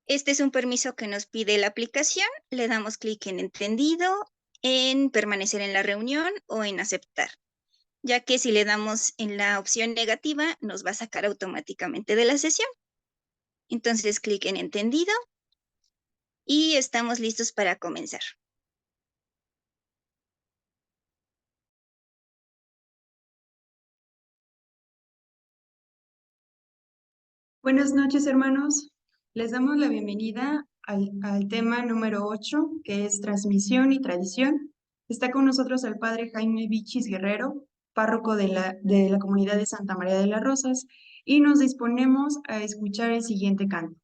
Este es un permiso que nos pide la aplicación. Le damos clic en entendido, en permanecer en la reunión o en aceptar, ya que si le damos en la opción negativa, nos va a sacar automáticamente de la sesión. Entonces, clic en entendido y estamos listos para comenzar. Buenas noches, hermanos. Les damos la bienvenida al tema número 8, que es transmisión y tradición. Está con nosotros el padre Jaime Vichis Guerrero, párroco de la comunidad de Santa María de las Rosas, y nos disponemos a escuchar el siguiente canto.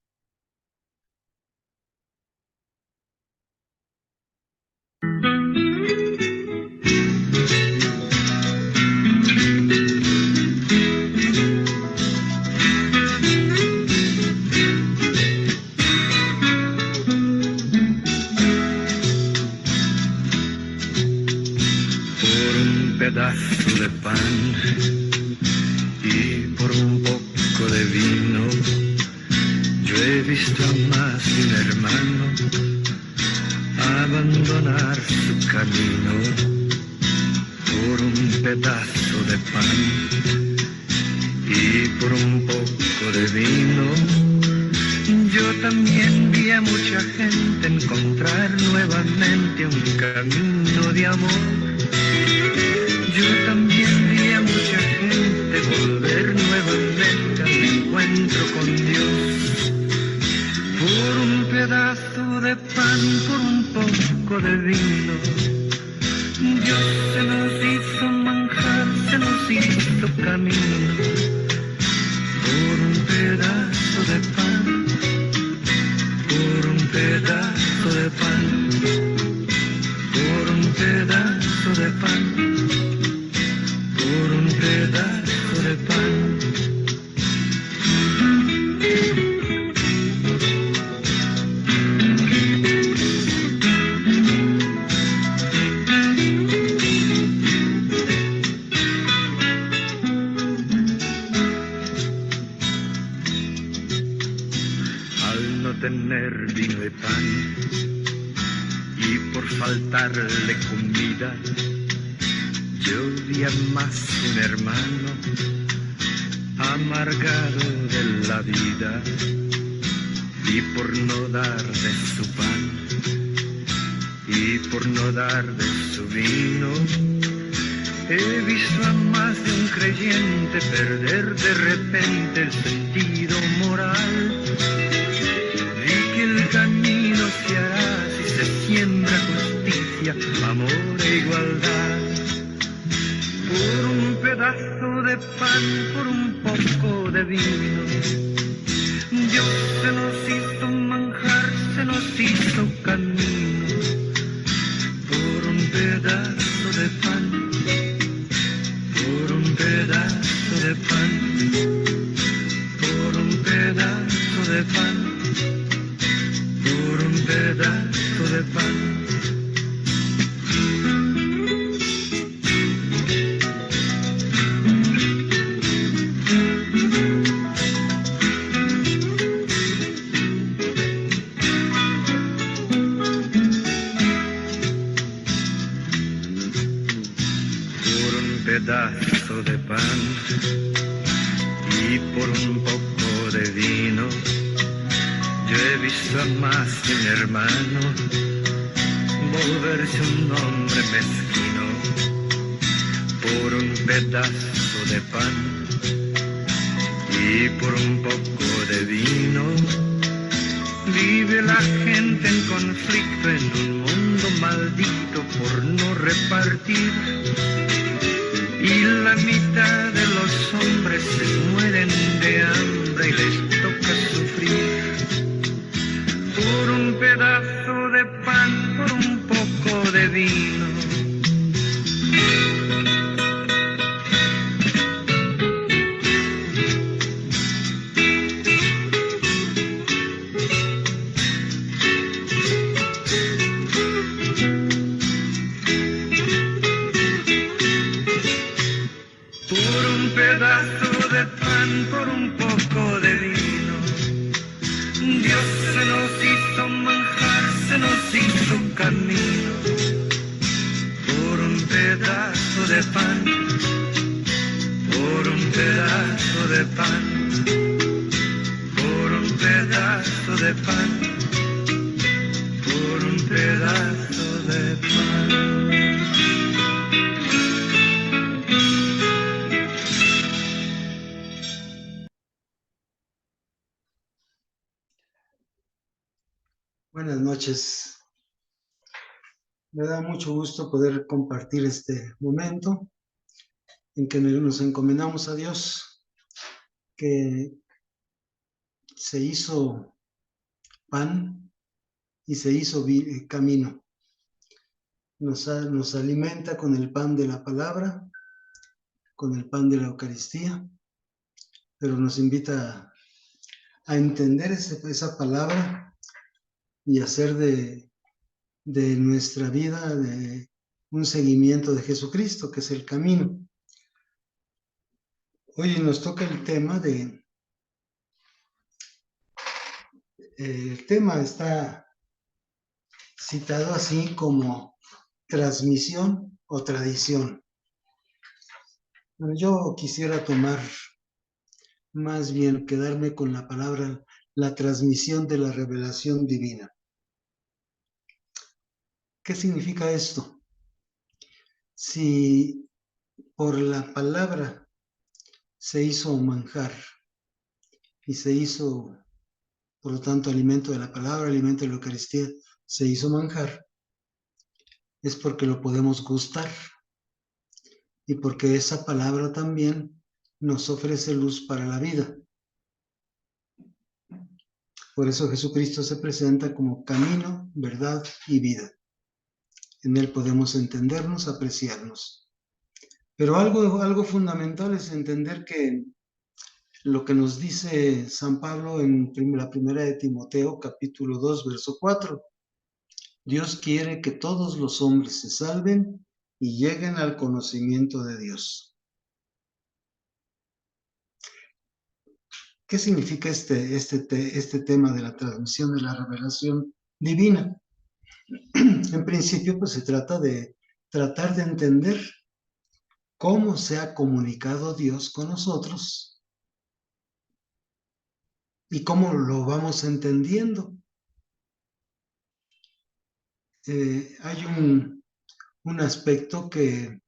Pedazo de pan y por un poco de vino, yo he visto a más de un hermano abandonar su camino. Por un pedazo de pan y por un poco de vino, yo también vi a mucha gente encontrar nuevamente un camino de amor. Yo también vi a mucha gente volver nuevamente al encuentro con Dios. Por un pedazo de pan, por un poco de vino, Dios se nos hizo manjar, se nos hizo camino. Por un pedazo de pan, por un pedazo de pan, por un pedazo de pan, por un pedazo de pan. Al no tener vino y pan y por faltarle comida, yo vi a más un hermano amargado de la vida, y por no dar de su pan y por no dar de su vino, he visto a más de un creyente perder de repente el sentido moral. Vi que el camino se hará si se siembra justicia, amor e igualdad. Por un pedazo de pan, por un poco de vino, Dios se nos hizo manjar, se nos hizo camino. Por un pedazo de pan, por un pedazo de pan, por un pedazo de pan, por un pedazo de pan. Pedazo de pan y por un poco de vino, yo he visto a más de un hermano volverse un hombre mezquino. Por un pedazo de pan y por un poco de vino, vive la gente en conflicto en un mundo maldito por no repartir. Y la mitad de los hombres se mueren de hambre y les toca sufrir. Por un pedazo de pan, por un poco de vino. Pedazo de pan por un poco de vino, Dios se nos camino por un pedazo de pan, por un pedazo de pan, por un pedazo de pan, por un pedazo de pan. Buenas noches. Me da mucho gusto poder compartir este momento en que nos encomendamos a Dios, que se hizo pan y se hizo camino. Nos alimenta con el pan de la palabra, con el pan de la Eucaristía, pero nos invita a entender esa palabra y hacer de nuestra vida de un seguimiento de Jesucristo, que es el camino. Hoy nos toca el tema el tema está citado así como transmisión o tradición. Bueno, yo quisiera tomar más bien quedarme con la palabra, la transmisión de la revelación divina. ¿Qué significa esto? Si por la palabra se hizo manjar y se hizo, por lo tanto, alimento de la palabra, alimento de la Eucaristía, se hizo manjar, es porque lo podemos gustar y porque esa palabra también nos ofrece luz para la vida. Por eso Jesucristo se presenta como camino, verdad y vida. En Él podemos entendernos, apreciarnos. Pero algo fundamental es entender que lo que nos dice San Pablo en la primera de Timoteo, capítulo 2, verso 4. Dios quiere que todos los hombres se salven y lleguen al conocimiento de Dios. ¿Qué significa este tema de la transmisión de la revelación divina? En principio, pues se trata de tratar de entender cómo se ha comunicado Dios con nosotros y cómo lo vamos entendiendo. Hay un aspecto que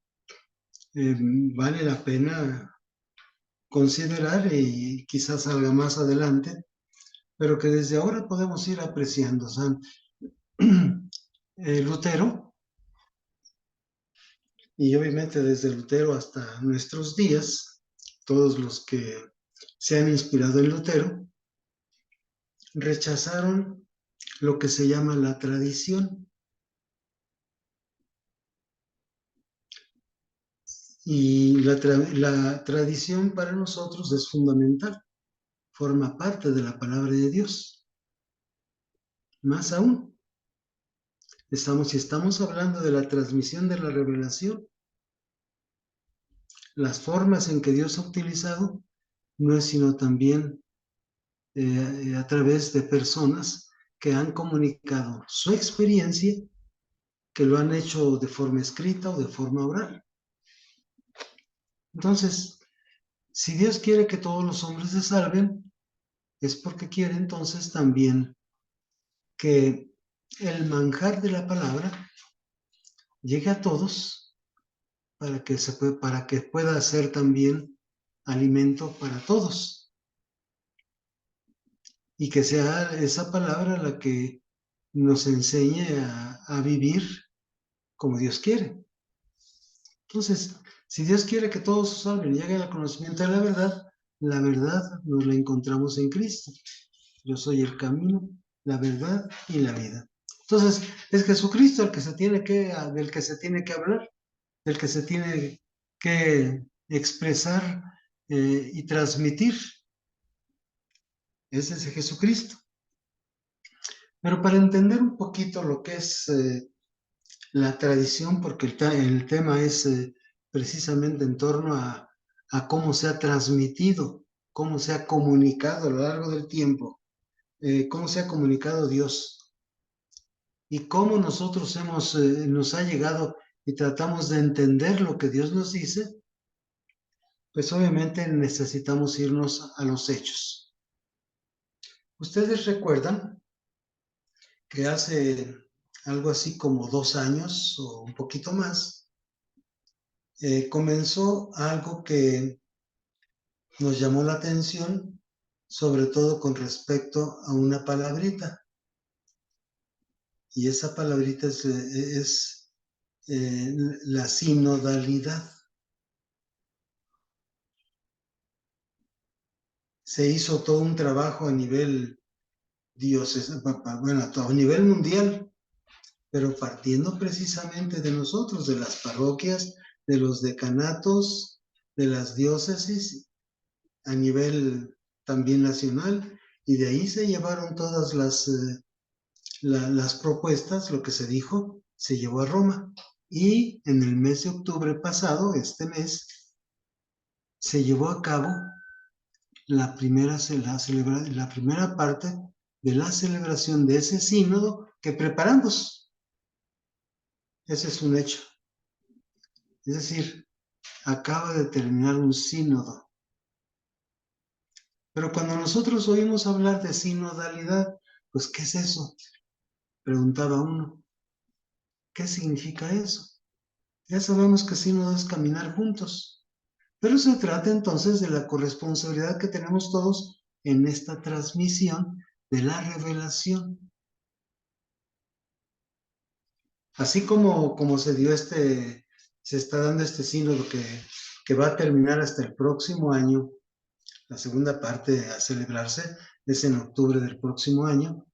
vale la pena considerar y quizás salga más adelante, pero que desde ahora podemos ir apreciando. Lutero, y obviamente desde Lutero hasta nuestros días, todos los que se han inspirado en Lutero, rechazaron lo que se llama la tradición. Y la tradición para nosotros es fundamental, forma parte de la palabra de Dios. Más aún, si estamos hablando de la transmisión de la revelación, las formas en que Dios ha utilizado no es sino también a través de personas que han comunicado su experiencia, que lo han hecho de forma escrita o de forma oral. Entonces, si Dios quiere que todos los hombres se salven, es porque quiere entonces también que el manjar de la palabra llegue a todos para que pueda ser también alimento para todos. Y que sea esa palabra la que nos enseñe a vivir como Dios quiere. Entonces, si Dios quiere que todos se salven y lleguen al conocimiento de la verdad nos la encontramos en Cristo. Yo soy el camino, la verdad y la vida. Entonces, es Jesucristo del que se tiene que hablar, del que se tiene que expresar y transmitir. Ese es Jesucristo. Pero para entender un poquito lo que es la tradición, porque el tema es precisamente en torno a cómo se ha transmitido, cómo se ha comunicado a lo largo del tiempo, cómo se ha comunicado Dios. y cómo nosotros nos ha llegado y tratamos de entender lo que Dios nos dice, pues obviamente necesitamos irnos a los hechos. Ustedes recuerdan que hace algo así como 2 años o un poquito más, comenzó algo que nos llamó la atención, sobre todo con respecto a una palabrita. Y esa palabrita es la sinodalidad. Se hizo todo un trabajo a nivel bueno, a nivel mundial, pero partiendo precisamente de nosotros, de las parroquias, de los decanatos, de las diócesis, a nivel también nacional, y de ahí se llevaron todas las propuestas, lo que se dijo, se llevó a Roma. Y en el mes de octubre pasado, este mes, se llevó a cabo la primera parte de la celebración de ese sínodo que preparamos. Ese es un hecho. Es decir, acaba de terminar un sínodo. Pero cuando nosotros oímos hablar de sinodalidad, pues, ¿qué es eso? Preguntaba uno. ¿Qué significa eso? Ya sabemos que sínodo es caminar juntos. Pero se trata entonces de la corresponsabilidad que tenemos todos en esta transmisión de la revelación. Así como se está dando este sínodo que va a terminar hasta el próximo año, la segunda parte a celebrarse es en octubre del próximo año,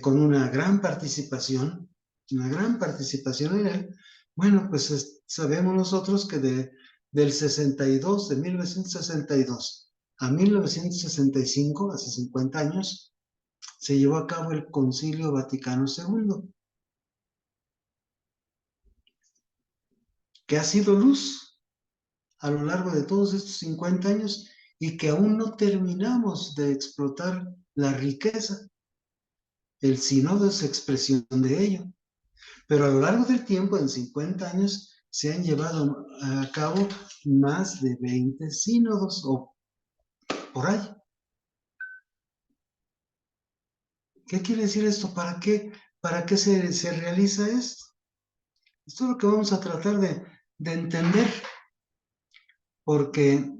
con una gran participación en él. Bueno, pues sabemos nosotros que del 62, de 1962 a 1965, hace 50 años, se llevó a cabo el Concilio Vaticano II, que ha sido luz a lo largo de todos estos 50 años y que aún no terminamos de explotar la riqueza. El sínodo es expresión de ello. Pero a lo largo del tiempo, en 50 años, se han llevado a cabo más de 20 sínodos o por ahí. ¿Qué quiere decir esto? ¿Para qué se realiza esto? Esto es lo que vamos a tratar de entender, porque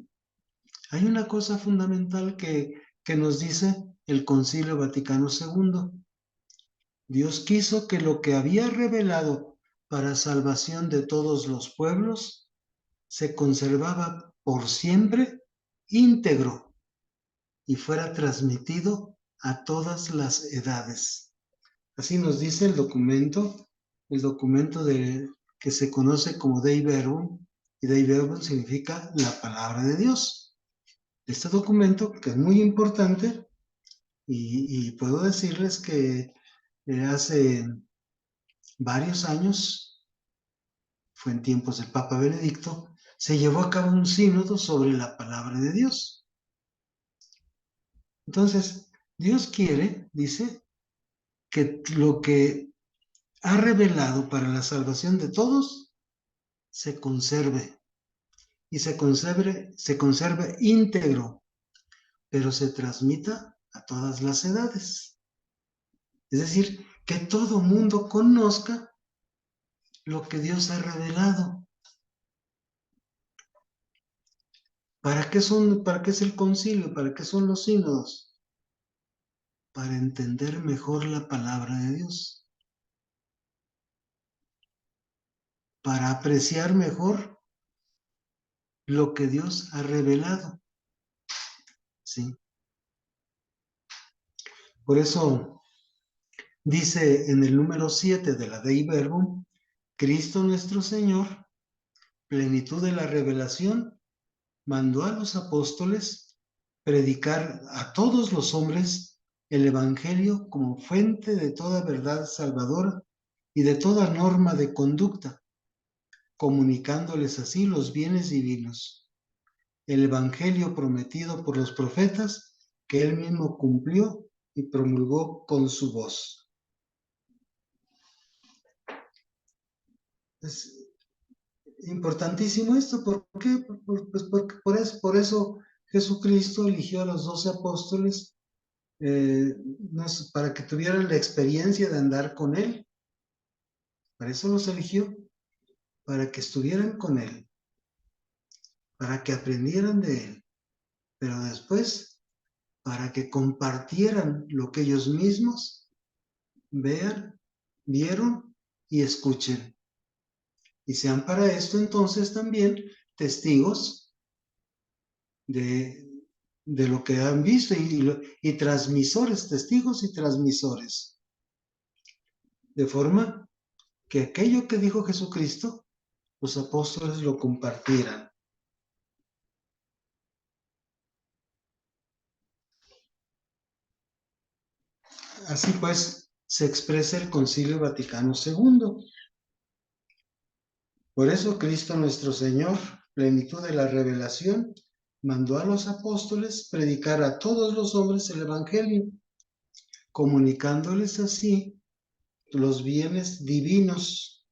hay una cosa fundamental que nos dice el Concilio Vaticano II. Dios quiso que lo que había revelado para salvación de todos los pueblos se conservaba por siempre íntegro y fuera transmitido a todas las edades. Así nos dice el documento que se conoce como Dei Verbum, y Dei Verbum significa la palabra de Dios. Este documento, que es muy importante, y puedo decirles que hace varios años, fue en tiempos del Papa Benedicto, se llevó a cabo un sínodo sobre la palabra de Dios. Entonces, Dios quiere, dice, que lo que ha revelado para la salvación de todos se conserve, y se conserve íntegro, pero se transmita a todas las edades. Es decir, que todo mundo conozca lo que Dios ha revelado. ¿Para qué es el concilio? ¿Para qué son los sínodos? Para entender mejor la palabra de Dios. Para apreciar mejor lo que Dios ha revelado. ¿Sí? Por eso dice en el número 7 de la Dei Verbum, Cristo nuestro Señor, plenitud de la revelación, mandó a los apóstoles predicar a todos los hombres el Evangelio como fuente de toda verdad salvadora y de toda norma de conducta, comunicándoles así los bienes divinos. El Evangelio prometido por los profetas que él mismo cumplió y promulgó con su voz. Es importantísimo esto. ¿Por qué? Pues porque por eso Jesucristo eligió a los 12 apóstoles, para que tuvieran la experiencia de andar con Él. Para eso los eligió, para que estuvieran con Él, para que aprendieran de Él, pero después para que compartieran lo que ellos mismos vean, vieron y escuchen. Y sean para esto entonces también testigos de lo que han visto y transmisores, testigos y transmisores. De forma que aquello que dijo Jesucristo, los apóstoles lo compartieran. Así pues, se expresa el Concilio Vaticano II. Por eso Cristo nuestro Señor, plenitud de la revelación, mandó a los apóstoles predicar a todos los hombres el Evangelio, comunicándoles así los bienes divinos,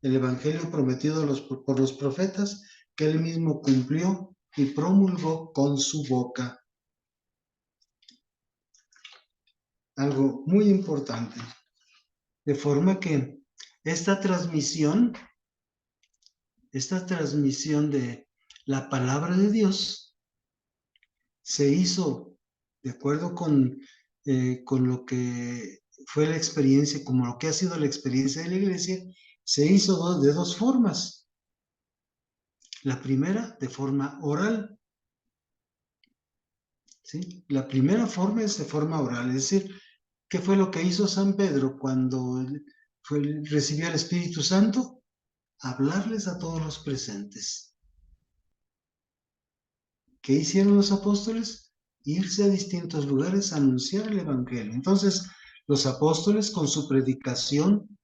el Evangelio prometido por los profetas, que él mismo cumplió y promulgó con su boca. Algo muy importante. De forma que esta transmisión de la palabra de Dios se hizo de acuerdo con lo que fue la experiencia, como lo que ha sido la experiencia de la iglesia, se hizo de dos formas. La primera, de forma oral. ¿Sí? La primera forma es de forma oral, es decir, ¿qué fue lo que hizo San Pedro cuando recibió el Espíritu Santo? Hablarles a todos los presentes. ¿Qué hicieron los apóstoles? Irse a distintos lugares a anunciar el Evangelio. Entonces, los apóstoles con su predicación,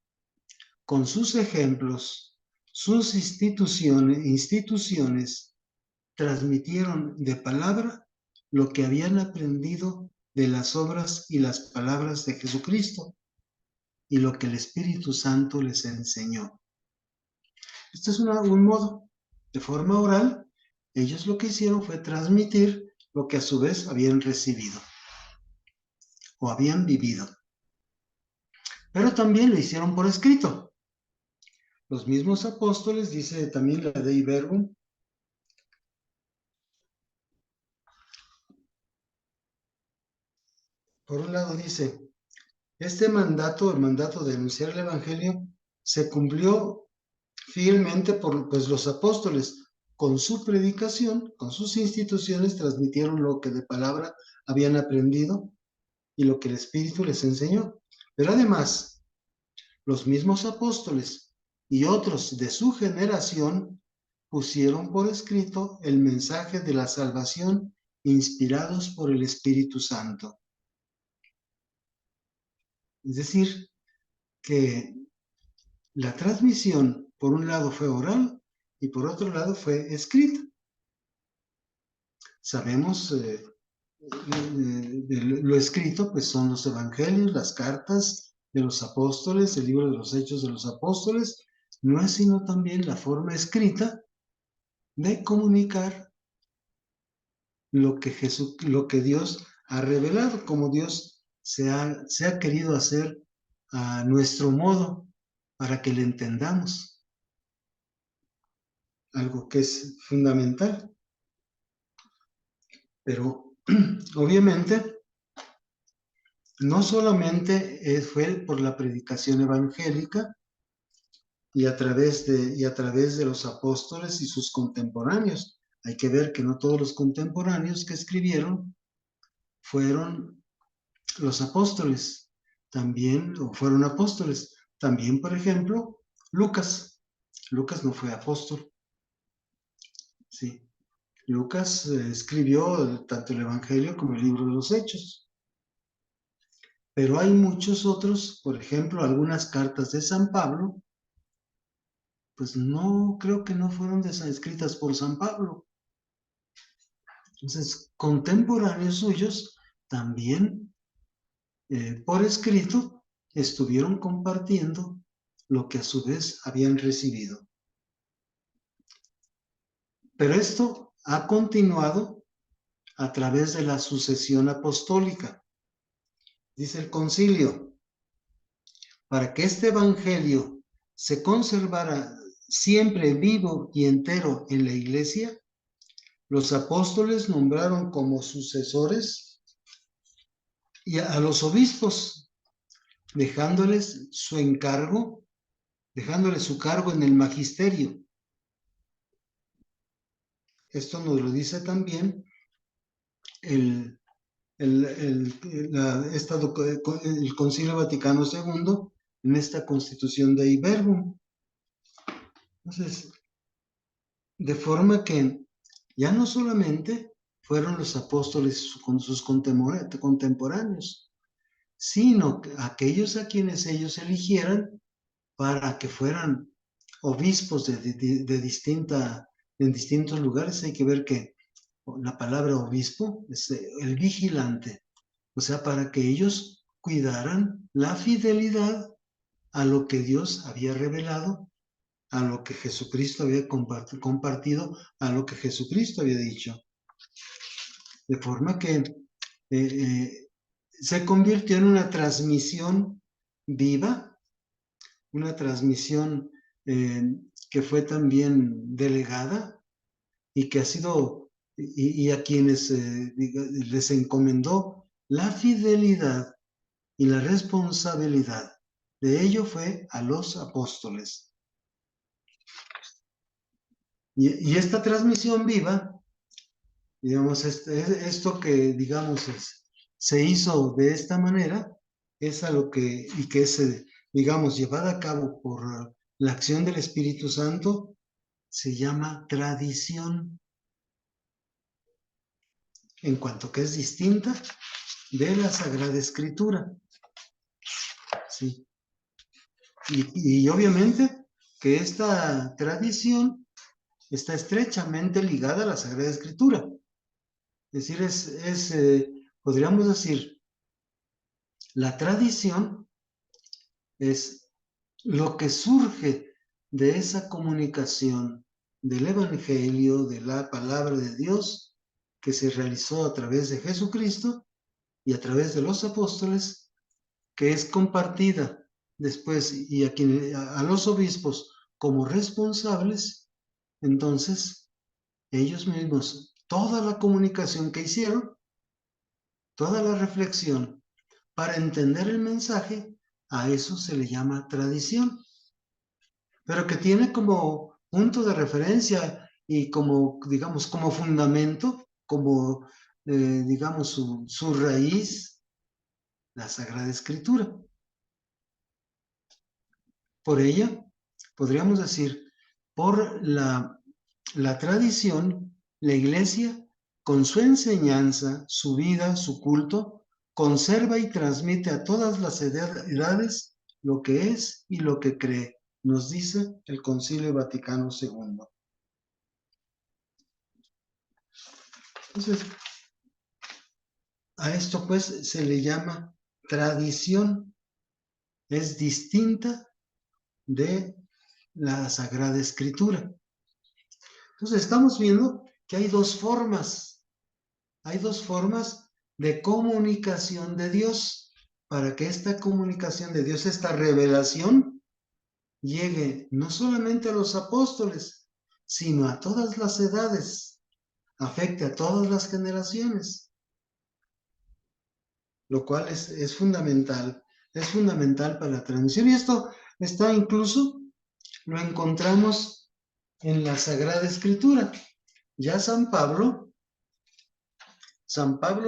con sus ejemplos, sus instituciones, transmitieron de palabra lo que habían aprendido de las obras y las palabras de Jesucristo y lo que el Espíritu Santo les enseñó. Este es un modo. De forma oral, ellos lo que hicieron fue transmitir lo que a su vez habían recibido o habían vivido. Pero también lo hicieron por escrito. Los mismos apóstoles, dice también la Dei Verbum, por un lado dice, este mandato, el mandato de anunciar el Evangelio, se cumplió fielmente por los apóstoles. Con su predicación, con sus instituciones, transmitieron lo que de palabra habían aprendido y lo que el Espíritu les enseñó. Pero además, los mismos apóstoles y otros de su generación pusieron por escrito el mensaje de la salvación inspirados por el Espíritu Santo. Es decir, que la transmisión, por un lado, fue oral y por otro lado fue escrita. Sabemos lo escrito, pues son los evangelios, las cartas de los apóstoles, el libro de los Hechos de los Apóstoles. No es sino también la forma escrita de comunicar lo que Dios ha revelado, como Dios se ha querido hacer a nuestro modo para que le entendamos. Algo que es fundamental. Pero obviamente no solamente fue por la predicación evangélica y a través de los apóstoles y sus contemporáneos. Hay que ver que no todos los contemporáneos que escribieron fueron los apóstoles, también, o fueron apóstoles. También, por ejemplo, Lucas. Lucas no fue apóstol. Sí. Lucas escribió tanto el Evangelio como el libro de los Hechos. Pero hay muchos otros, por ejemplo, algunas cartas de San Pablo, pues no, creo que no fueron escritas por San Pablo. Entonces, contemporáneos suyos también por escrito estuvieron compartiendo lo que a su vez habían recibido. Pero esto ha continuado a través de la sucesión apostólica. Dice el concilio, para que este evangelio se conservara siempre vivo y entero en la iglesia, los apóstoles nombraron como sucesores y a los obispos, dejándoles su encargo, dejándoles su cargo en el magisterio. Esto nos lo dice también el Concilio Vaticano II en esta Constitución Dei Verbum. Entonces, de forma que ya no solamente fueron los apóstoles con sus contemporáneos, sino que aquellos a quienes ellos eligieran para que fueran obispos en distintos lugares. Hay que ver que la palabra obispo es el vigilante, o sea, para que ellos cuidaran la fidelidad a lo que Dios había revelado, a lo que Jesucristo había compartido, a lo que Jesucristo había dicho. De forma que se convirtió en una transmisión viva, una transmisión que fue también delegada y que ha sido, y a quienes les encomendó la fidelidad y la responsabilidad de ello fue a los apóstoles. Y esta transmisión viva, digamos, esto que, digamos, se hizo de esta manera, es a lo que, y que es, digamos, llevada a cabo por la acción del Espíritu Santo, se llama tradición, en cuanto que es distinta de la Sagrada Escritura. Sí. Y obviamente que esta tradición está estrechamente ligada a la Sagrada Escritura. Es decir, podríamos decir, la tradición es lo que surge de esa comunicación del Evangelio, de la palabra de Dios, que se realizó a través de Jesucristo y a través de los apóstoles, que es compartida después y a los obispos como responsables. Entonces, ellos mismos, toda la comunicación que hicieron, toda la reflexión para entender el mensaje, a eso se le llama tradición, pero que tiene como punto de referencia y como, digamos, como fundamento, como, digamos, su raíz, la Sagrada Escritura. Por ella, podríamos decir, por la tradición, la Iglesia, con su enseñanza, su vida, su culto, conserva y transmite a todas las edades lo que es y lo que cree, nos dice el Concilio Vaticano II. Entonces, a esto pues se le llama tradición. Es distinta de la Sagrada Escritura. Entonces estamos viendo que hay dos formas de comunicación de Dios, para que esta comunicación de Dios, esta revelación, llegue no solamente a los apóstoles, sino a todas las edades, afecte a todas las generaciones, lo cual es fundamental para la transmisión. Y esto está incluso, lo encontramos en la Sagrada Escritura. Ya San Pablo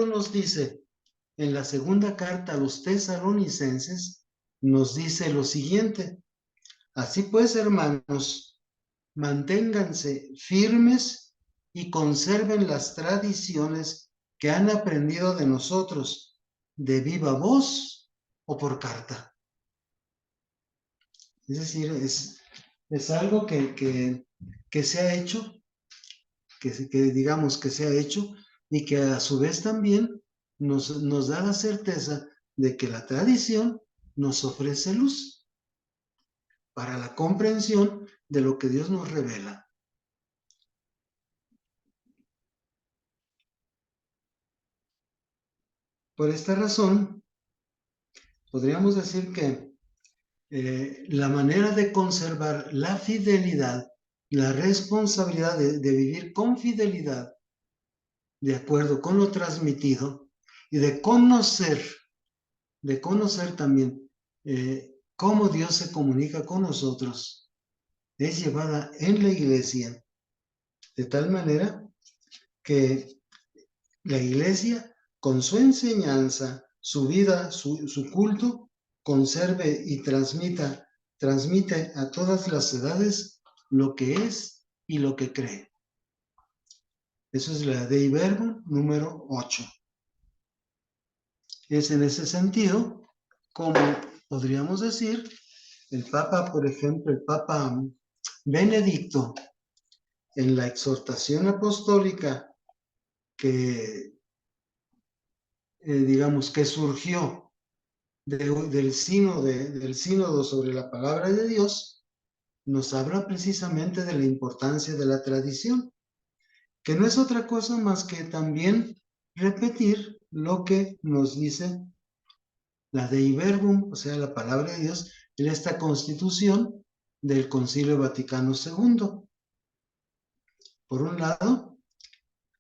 nos dice, en la segunda carta a los tesalonicenses, nos dice lo siguiente: así pues, hermanos, manténganse firmes y conserven las tradiciones que han aprendido de nosotros, de viva voz o por carta. Es decir, es algo que se ha hecho, que digamos que se ha hecho, y que a su vez también nos da la certeza de que la tradición nos ofrece luz. para la comprensión de lo que Dios nos revela. Por esta razón, podríamos decir que la manera de conservar la fidelidad, la responsabilidad de vivir con fidelidad, de acuerdo con lo transmitido, y de conocer también cómo Dios se comunica con nosotros, es llevada en la iglesia, de tal manera que la iglesia, con su enseñanza, su vida, su culto, conserve y transmite a todas las edades lo que es y lo que cree. Eso es la Dei Verbum número 8. Es en ese sentido, como podríamos decir, el Papa, por ejemplo, el Papa Benedicto, en la exhortación apostólica que, digamos, que surgió del sínodo sobre la palabra de Dios, nos habla precisamente de la importancia de la tradición, que no es otra cosa más que también repetir lo que nos dice la Dei Verbum, o sea, la palabra de Dios, en esta constitución del Concilio Vaticano II. Por un lado,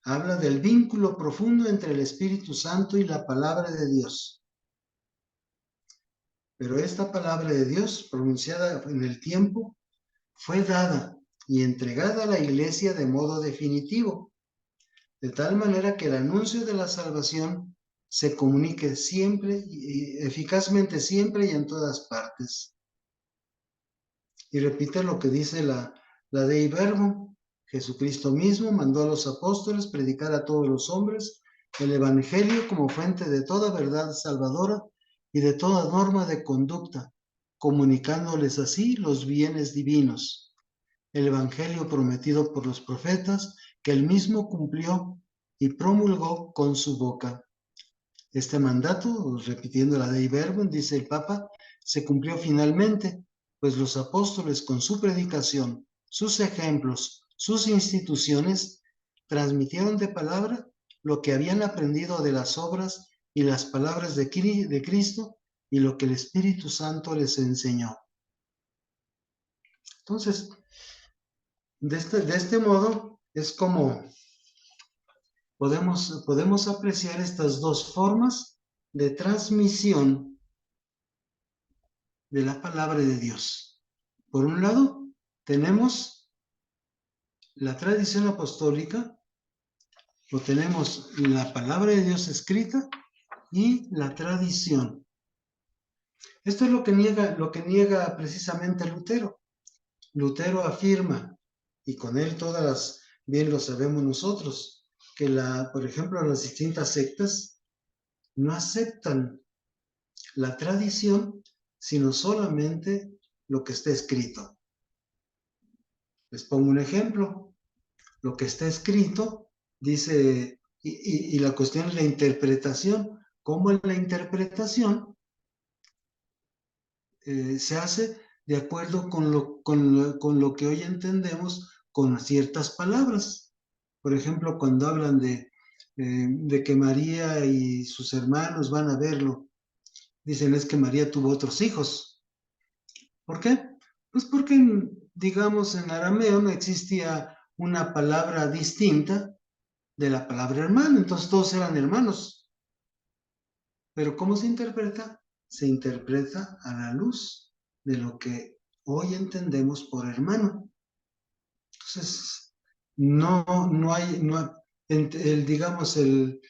habla del vínculo profundo entre el Espíritu Santo y la palabra de Dios. Pero esta palabra de Dios, pronunciada en el tiempo, fue dada y entregada a la Iglesia de modo definitivo, de tal manera que el anuncio de la salvación se comunique siempre, eficazmente siempre y en todas partes. Y repite lo que dice la Dei Verbum. Jesucristo mismo mandó a los apóstoles predicar a todos los hombres el Evangelio como fuente de toda verdad salvadora y de toda norma de conducta, comunicándoles así los bienes divinos. El Evangelio prometido por los profetas, que él mismo cumplió y promulgó con su boca. Este mandato, repitiendo la Dei Verbum, dice el Papa, se cumplió finalmente, pues los apóstoles con su predicación, sus ejemplos, sus instituciones, transmitieron de palabra lo que habían aprendido de las obras y las palabras de Cristo y lo que el Espíritu Santo les enseñó. Entonces, de este modo es como podemos apreciar estas dos formas de transmisión de la palabra de Dios. Por un lado, tenemos la tradición apostólica, o tenemos la palabra de Dios escrita y la tradición. Esto es lo que niega precisamente Lutero. Lutero afirma, y con él bien lo sabemos nosotros, que por ejemplo, las distintas sectas no aceptan la tradición, sino solamente lo que está escrito. Les pongo un ejemplo. Lo que está escrito dice, y la cuestión es la interpretación. ¿Cómo en la interpretación se hace de acuerdo con lo que hoy entendemos con ciertas palabras? Por ejemplo, cuando hablan de que María y sus hermanos van a verlo, dicen es que María tuvo otros hijos. ¿Por qué? Pues porque, digamos, en arameo no existía una palabra distinta de la palabra hermano, entonces todos eran hermanos. Pero ¿cómo se interpreta? Se interpreta a la luz de lo que hoy entendemos por hermano. Entonces, no hay, digamos, el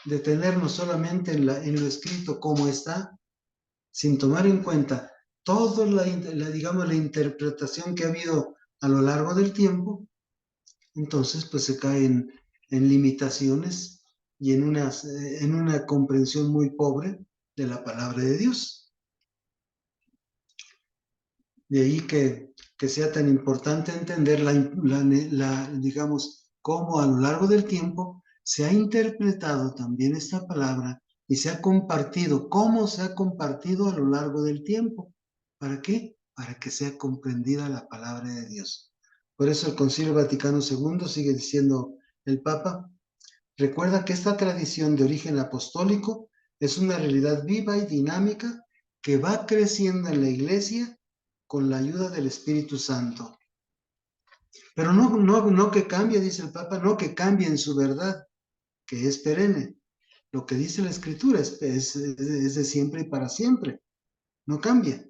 detenernos solamente en lo escrito como está, sin tomar en cuenta toda la interpretación que ha habido a lo largo del tiempo, entonces pues se cae en limitaciones y en una comprensión muy pobre de la palabra de Dios. De ahí que sea tan importante entender digamos, cómo a lo largo del tiempo se ha interpretado también esta palabra y se ha compartido, cómo se ha compartido a lo largo del tiempo. ¿Para qué? para que sea comprendida la palabra de Dios. Por eso el Concilio Vaticano II sigue diciendo el Papa, recuerda que esta tradición de origen apostólico es una realidad viva y dinámica que va creciendo en la Iglesia con la ayuda del Espíritu Santo. Pero no que cambie, dice el Papa, no que cambie en su verdad, que es perenne. Lo que dice la Escritura es de siempre y para siempre. No cambia.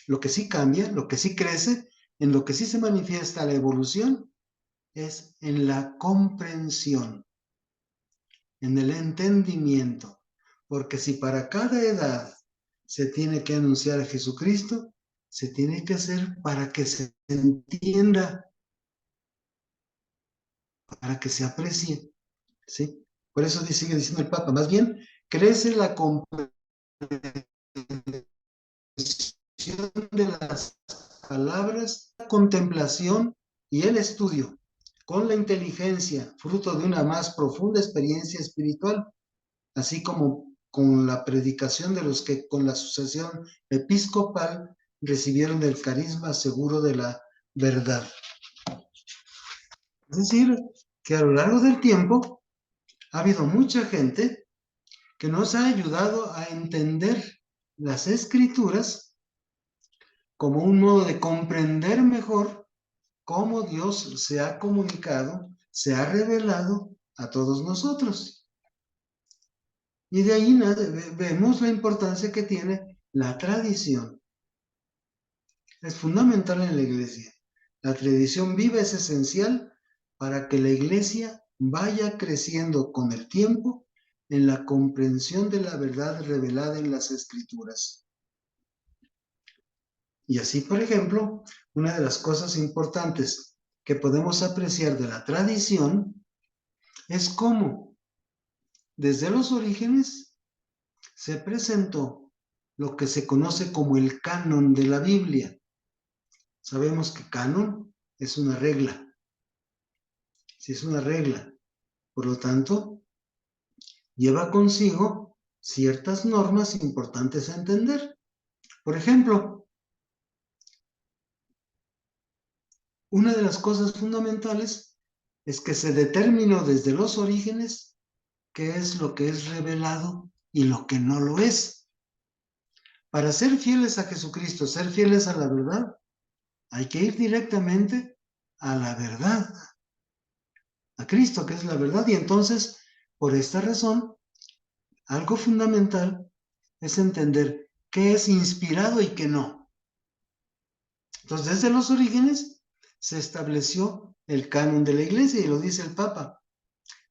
Lo que sí cambia, lo que sí crece, en lo que sí se manifiesta la evolución, es en la comprensión, en el entendimiento. Porque si para cada edad se tiene que anunciar a Jesucristo, se tiene que hacer para que se entienda, para que se aprecie, ¿sí? Por eso sigue diciendo el Papa, más bien, crece la comprensión de las palabras, la contemplación y el estudio, con la inteligencia, fruto de una más profunda experiencia espiritual, así como con la predicación de los que con la sucesión episcopal recibieron el carisma seguro de la verdad. Es decir, que a lo largo del tiempo ha habido mucha gente que nos ha ayudado a entender las Escrituras como un modo de comprender mejor cómo Dios se ha comunicado, se ha revelado a todos nosotros. Y de ahí vemos la importancia que tiene la tradición. Es fundamental en la Iglesia. La tradición viva es esencial para que la Iglesia vaya creciendo con el tiempo en la comprensión de la verdad revelada en las Escrituras. Y así, por ejemplo, una de las cosas importantes que podemos apreciar de la tradición es cómo desde los orígenes se presentó lo que se conoce como el canon de la Biblia. Sabemos que canon es una regla. Sí, es una regla. Por lo tanto, lleva consigo ciertas normas importantes a entender. Por ejemplo, una de las cosas fundamentales es que se determinó desde los orígenes qué es lo que es revelado y lo que no lo es. Para ser fieles a Jesucristo, ser fieles a la verdad, hay que ir directamente a la verdad, a Cristo, que es la verdad. Y entonces, por esta razón, algo fundamental es entender qué es inspirado y qué no. Entonces, desde los orígenes se estableció el canon de la Iglesia, y lo dice el Papa.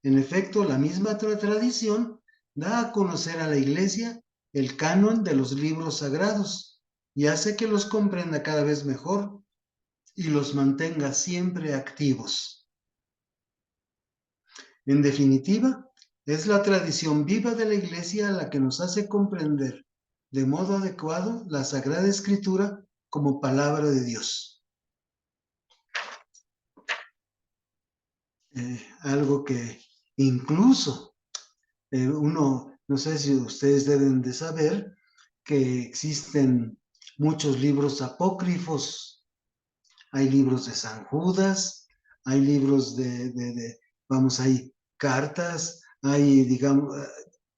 En efecto, la misma tradición da a conocer a la Iglesia el canon de los libros sagrados y hace que los comprenda cada vez mejor y los mantenga siempre activos. En definitiva, es la tradición viva de la Iglesia la que nos hace comprender de modo adecuado la Sagrada Escritura como palabra de Dios. Algo que incluso no sé si ustedes deben de saber que existen muchos libros apócrifos. Hay libros de San Judas, hay libros hay cartas, hay, digamos,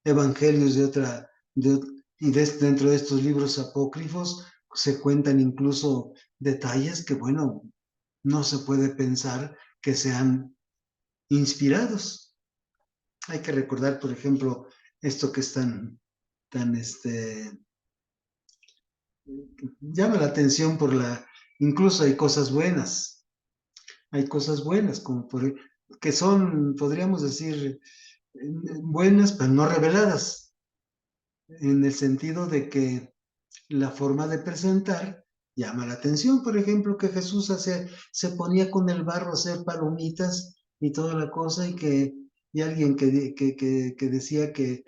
evangelios dentro de estos libros apócrifos se cuentan incluso detalles que, bueno, no se puede pensar que sean inspirados. Hay que recordar, por ejemplo, esto que es llama la atención incluso hay cosas buenas, como que son, podríamos decir, buenas, pero no reveladas, en el sentido de que la forma de presentar llama la atención. Por ejemplo, que Jesús se ponía con el barro a hacer palomitas y toda la cosa, y alguien que decía que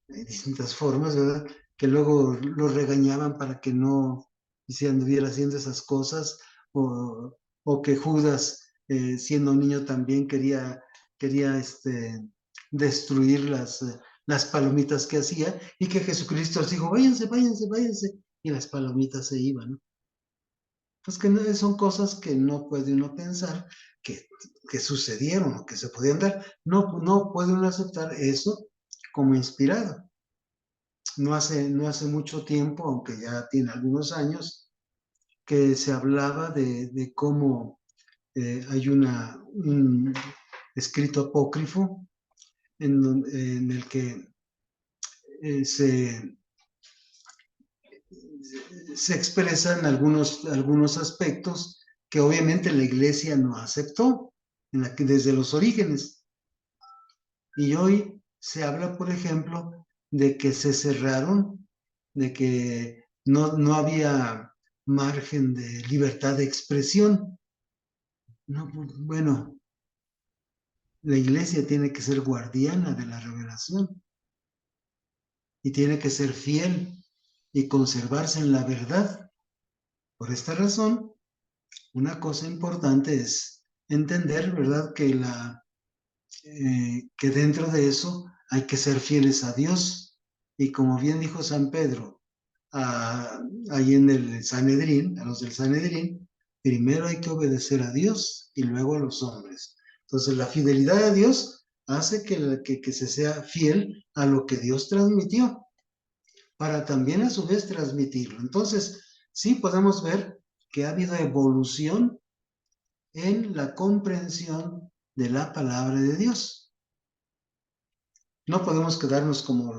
hay distintas formas, ¿verdad? Que luego lo regañaban para que no anduviera haciendo esas cosas, o que Judas, siendo un niño, también quería destruir las palomitas que hacía, y que Jesucristo les dijo, váyanse, váyanse, váyanse, y las palomitas se iban, ¿no? Pues que son cosas que no puede uno pensar que sucedieron o que se podían dar. No puede uno aceptar eso como inspirado. No hace mucho tiempo, aunque ya tiene algunos años, que se hablaba de cómo hay un escrito apócrifo en el que se expresan algunos aspectos que obviamente la iglesia no aceptó desde los orígenes. Y hoy se habla, por ejemplo, de que se cerraron, de que no había margen de libertad de expresión. No, bueno, la iglesia tiene que ser guardiana de la revelación y tiene que ser fiel y conservarse en la verdad. Por esta razón, una cosa importante es entender, ¿verdad?, que dentro de eso hay que ser fieles a Dios. Y como bien dijo San Pedro, ahí en el Sanedrín, a los del Sanedrín, primero hay que obedecer a Dios y luego a los hombres. Entonces, la fidelidad a Dios hace que se sea fiel a lo que Dios transmitió, para también a su vez transmitirlo. Entonces, sí podemos ver que ha habido evolución en la comprensión de la palabra de Dios. No podemos quedarnos como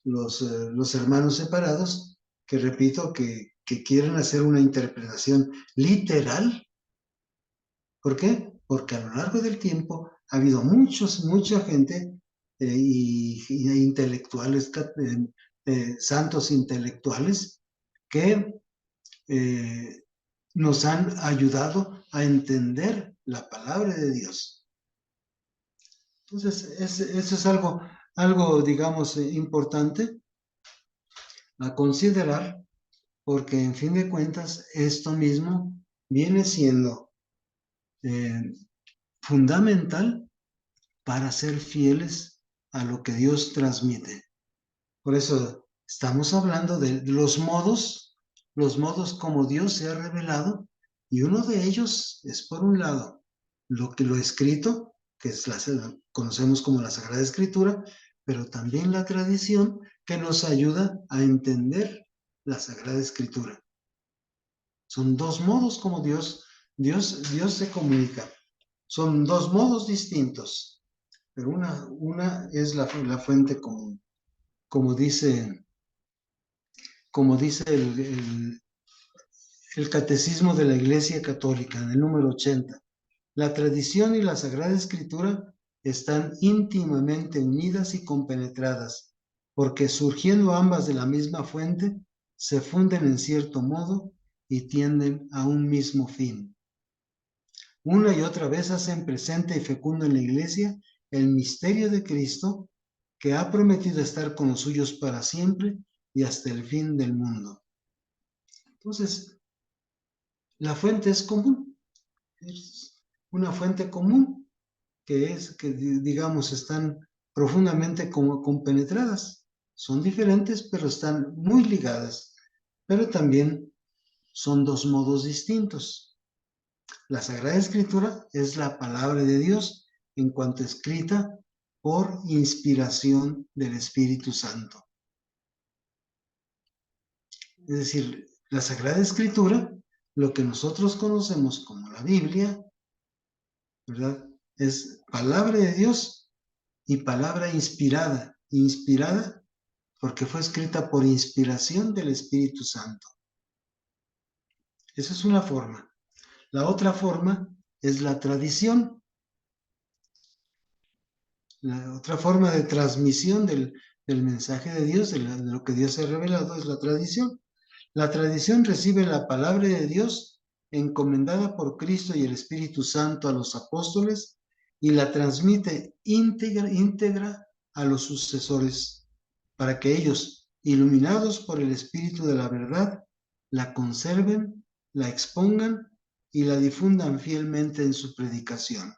los hermanos separados, que repito, que quieren hacer una interpretación literal. ¿Por qué? Porque a lo largo del tiempo ha habido mucha gente y intelectuales, santos intelectuales, que nos han ayudado a entender la palabra de Dios. Entonces, eso es algo, digamos, importante a considerar, porque en fin de cuentas, esto mismo viene siendo fundamental para ser fieles a lo que Dios transmite. Por eso estamos hablando de los modos como Dios se ha revelado, y uno de ellos es, por un lado, lo escrito, que conocemos como la Sagrada Escritura, pero también la tradición, que nos ayuda a entender la Sagrada Escritura. Son dos modos como Dios se comunica. Son dos modos distintos, pero una es la fuente común. Como dice el Catecismo de la Iglesia Católica, en el número 80, la tradición y la Sagrada Escritura están íntimamente unidas y compenetradas, porque surgiendo ambas de la misma fuente, se funden en cierto modo y tienden a un mismo fin. Una y otra vez hacen presente y fecundo en la Iglesia el misterio de Cristo, que ha prometido estar con los suyos para siempre y hasta el fin del mundo. Entonces, la fuente es común, es una fuente común que digamos, están profundamente compenetradas. Son diferentes, pero están muy ligadas. Pero también son dos modos distintos. La Sagrada Escritura es la palabra de Dios en cuanto escrita por inspiración del Espíritu Santo. Es decir, la Sagrada Escritura, lo que nosotros conocemos como la Biblia, ¿verdad?, es palabra de Dios y palabra inspirada porque fue escrita por inspiración del Espíritu Santo. Esa es una forma. La otra forma es la tradición. La otra forma de transmisión del mensaje de Dios, de lo que Dios ha revelado, es la tradición. La tradición recibe la palabra de Dios encomendada por Cristo y el Espíritu Santo a los apóstoles y la transmite íntegra a los sucesores, para que ellos, iluminados por el Espíritu de la verdad, la conserven, la expongan y la difundan fielmente en su predicación.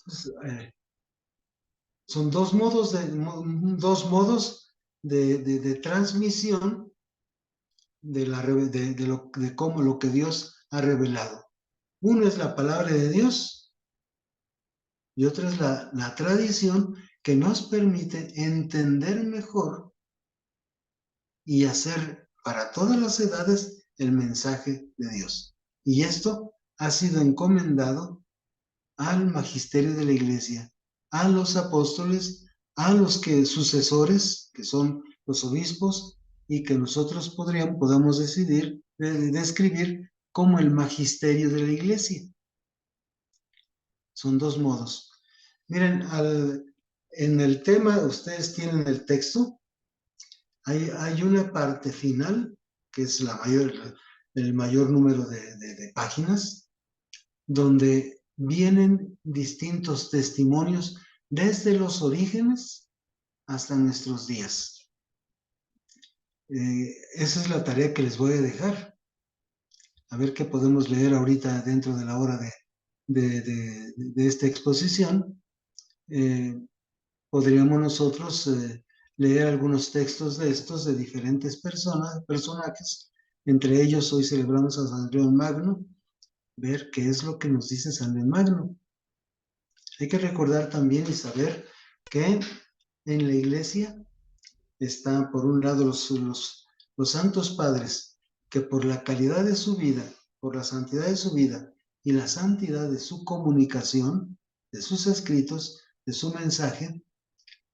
Entonces, son dos modos de transmisión de cómo lo que Dios ha revelado. Uno es la palabra de Dios y otra es la tradición que nos permite entender mejor y hacer para todas las edades el mensaje de Dios. Y esto ha sido encomendado al magisterio de la iglesia, a los apóstoles, a los sucesores, que son los obispos, y que nosotros podamos describir como el magisterio de la iglesia. Son dos modos. Miren, en el tema, ustedes tienen el texto, hay una parte final, que es el mayor número de páginas, donde vienen distintos testimonios desde los orígenes hasta nuestros días. Esa es la tarea que les voy a dejar. A ver qué podemos leer ahorita dentro de la hora de esta exposición. Podríamos nosotros leer algunos textos de estos de diferentes personajes. Entre ellos hoy celebramos a San León Magno, ver qué es lo que nos dice San León Magno. Hay que recordar también y saber que en la iglesia están por un lado los santos padres, que por la calidad de su vida, por la santidad de su vida y la santidad de su comunicación, de sus escritos, de su mensaje,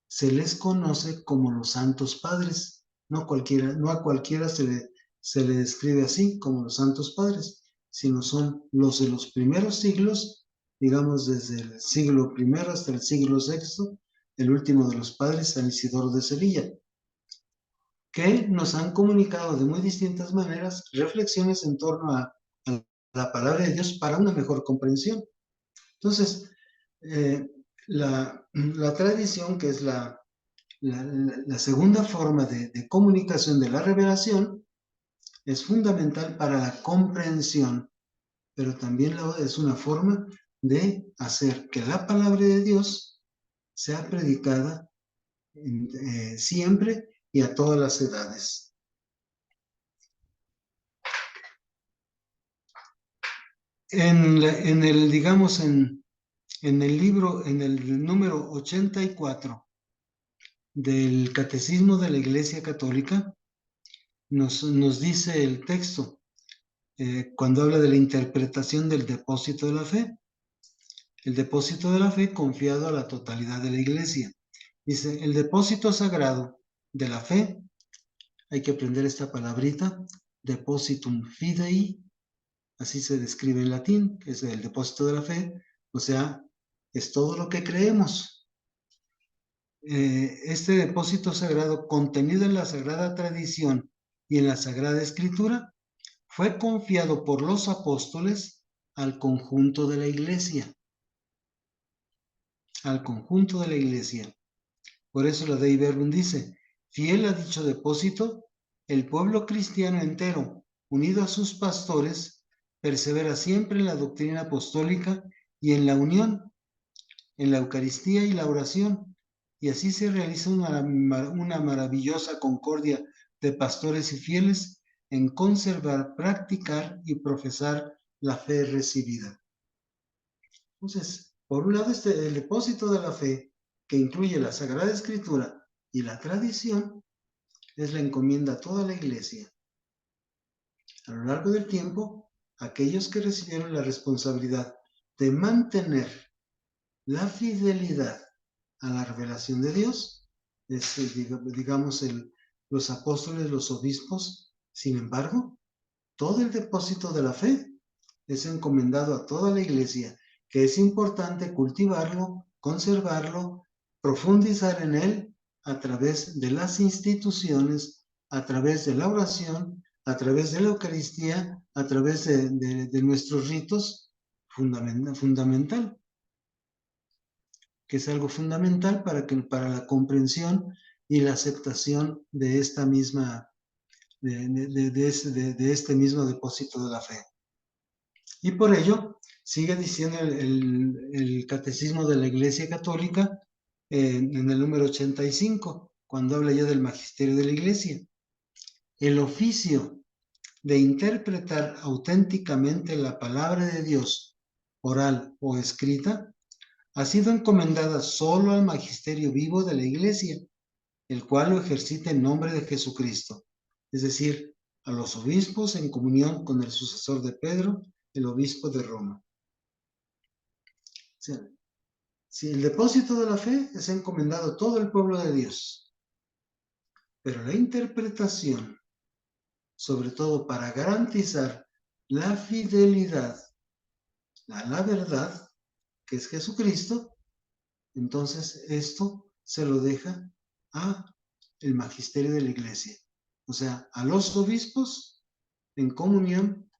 se les conoce como los santos padres. No a cualquiera se le describe así como los santos padres, sino son los de los primeros siglos, digamos desde el siglo I hasta el siglo VI, el último de los padres, San Isidoro de Sevilla, que nos han comunicado de muy distintas maneras reflexiones en torno a la palabra de Dios para una mejor comprensión. Entonces, la tradición, que es la segunda forma de comunicación de la revelación, es fundamental para la comprensión, pero también es una forma de hacer que la palabra de Dios sea predicada siempre y a todas las edades. En el libro, en el número 84 del Catecismo de la Iglesia Católica, nos dice el texto, cuando habla de la interpretación del depósito de la fe. El depósito de la fe confiado a la totalidad de la Iglesia. Dice, el depósito sagrado de la fe, hay que aprender esta palabrita, depositum fidei, así se describe en latín, que es el depósito de la fe, o sea, es todo lo que creemos. Este depósito sagrado contenido en la Sagrada Tradición y en la Sagrada Escritura fue confiado por los apóstoles al conjunto de la Iglesia. Al conjunto de la Iglesia. Por eso la Dei Verbum dice, fiel a dicho depósito, el pueblo cristiano entero, unido a sus pastores, persevera siempre en la doctrina apostólica y en la unión, en la Eucaristía y la oración, y así se realiza una maravillosa concordia de pastores y fieles en conservar, practicar y profesar la fe recibida. Entonces, por un lado, el depósito de la fe, que incluye la Sagrada Escritura y la tradición, es la encomienda a toda la Iglesia. A lo largo del tiempo, aquellos que recibieron la responsabilidad de mantener la fidelidad a la revelación de Dios, digamos, los apóstoles, los obispos. Sin embargo, todo el depósito de la fe es encomendado a toda la Iglesia, que es importante cultivarlo, conservarlo, profundizar en él a través de las instituciones, a través de la oración, a través de la Eucaristía, a través de nuestros ritos, fundamental, que es algo fundamental para la comprensión y la aceptación de esta misma, de este mismo depósito de la fe. Y por ello, sigue diciendo el Catecismo de la Iglesia Católica en el número 85, cuando habla ya del magisterio de la Iglesia. El oficio de interpretar auténticamente la palabra de Dios, oral o escrita, ha sido encomendada solo al magisterio vivo de la Iglesia, el cual lo ejercita en nombre de Jesucristo, es decir, a los obispos en comunión con el sucesor de Pedro, el obispo de Roma. O sea, si el depósito de la fe es encomendado a todo el pueblo de Dios, pero la interpretación, sobre todo para garantizar la fidelidad a la verdad, que es Jesucristo, entonces esto se lo deja a el magisterio de la Iglesia, o sea, a los obispos en comunión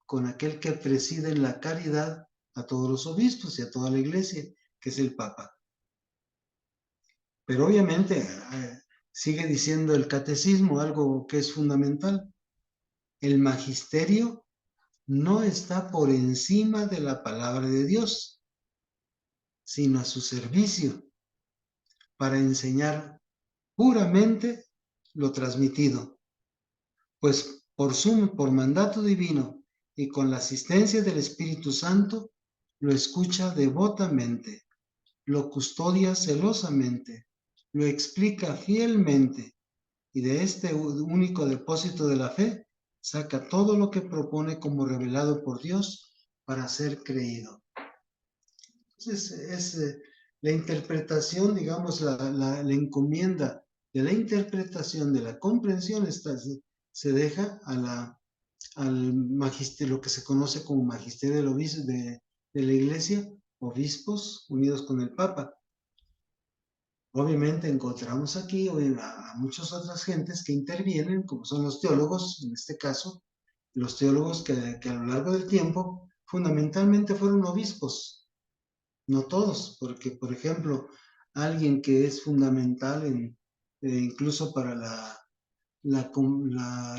con aquel que preside en la caridad a todos los obispos y a toda la Iglesia, que es el Papa. Pero obviamente sigue diciendo el catecismo algo que es fundamental. El magisterio no está por encima de la palabra de Dios, sino a su servicio, para enseñar puramente lo transmitido, pues por mandato divino y con la asistencia del Espíritu Santo, lo escucha devotamente, lo custodia celosamente, lo explica fielmente, y de este único depósito de la fe saca todo lo que propone como revelado por Dios para ser creído. Entonces, la interpretación, digamos, la encomienda de la interpretación, de la comprensión, se deja al magisterio, lo que se conoce como magisterio del obispo, de la Iglesia, obispos unidos con el Papa. Obviamente encontramos aquí a muchas otras gentes que intervienen, como son los teólogos, en este caso, los teólogos que a lo largo del tiempo fundamentalmente fueron obispos, no todos, porque por ejemplo, alguien que es fundamental incluso para la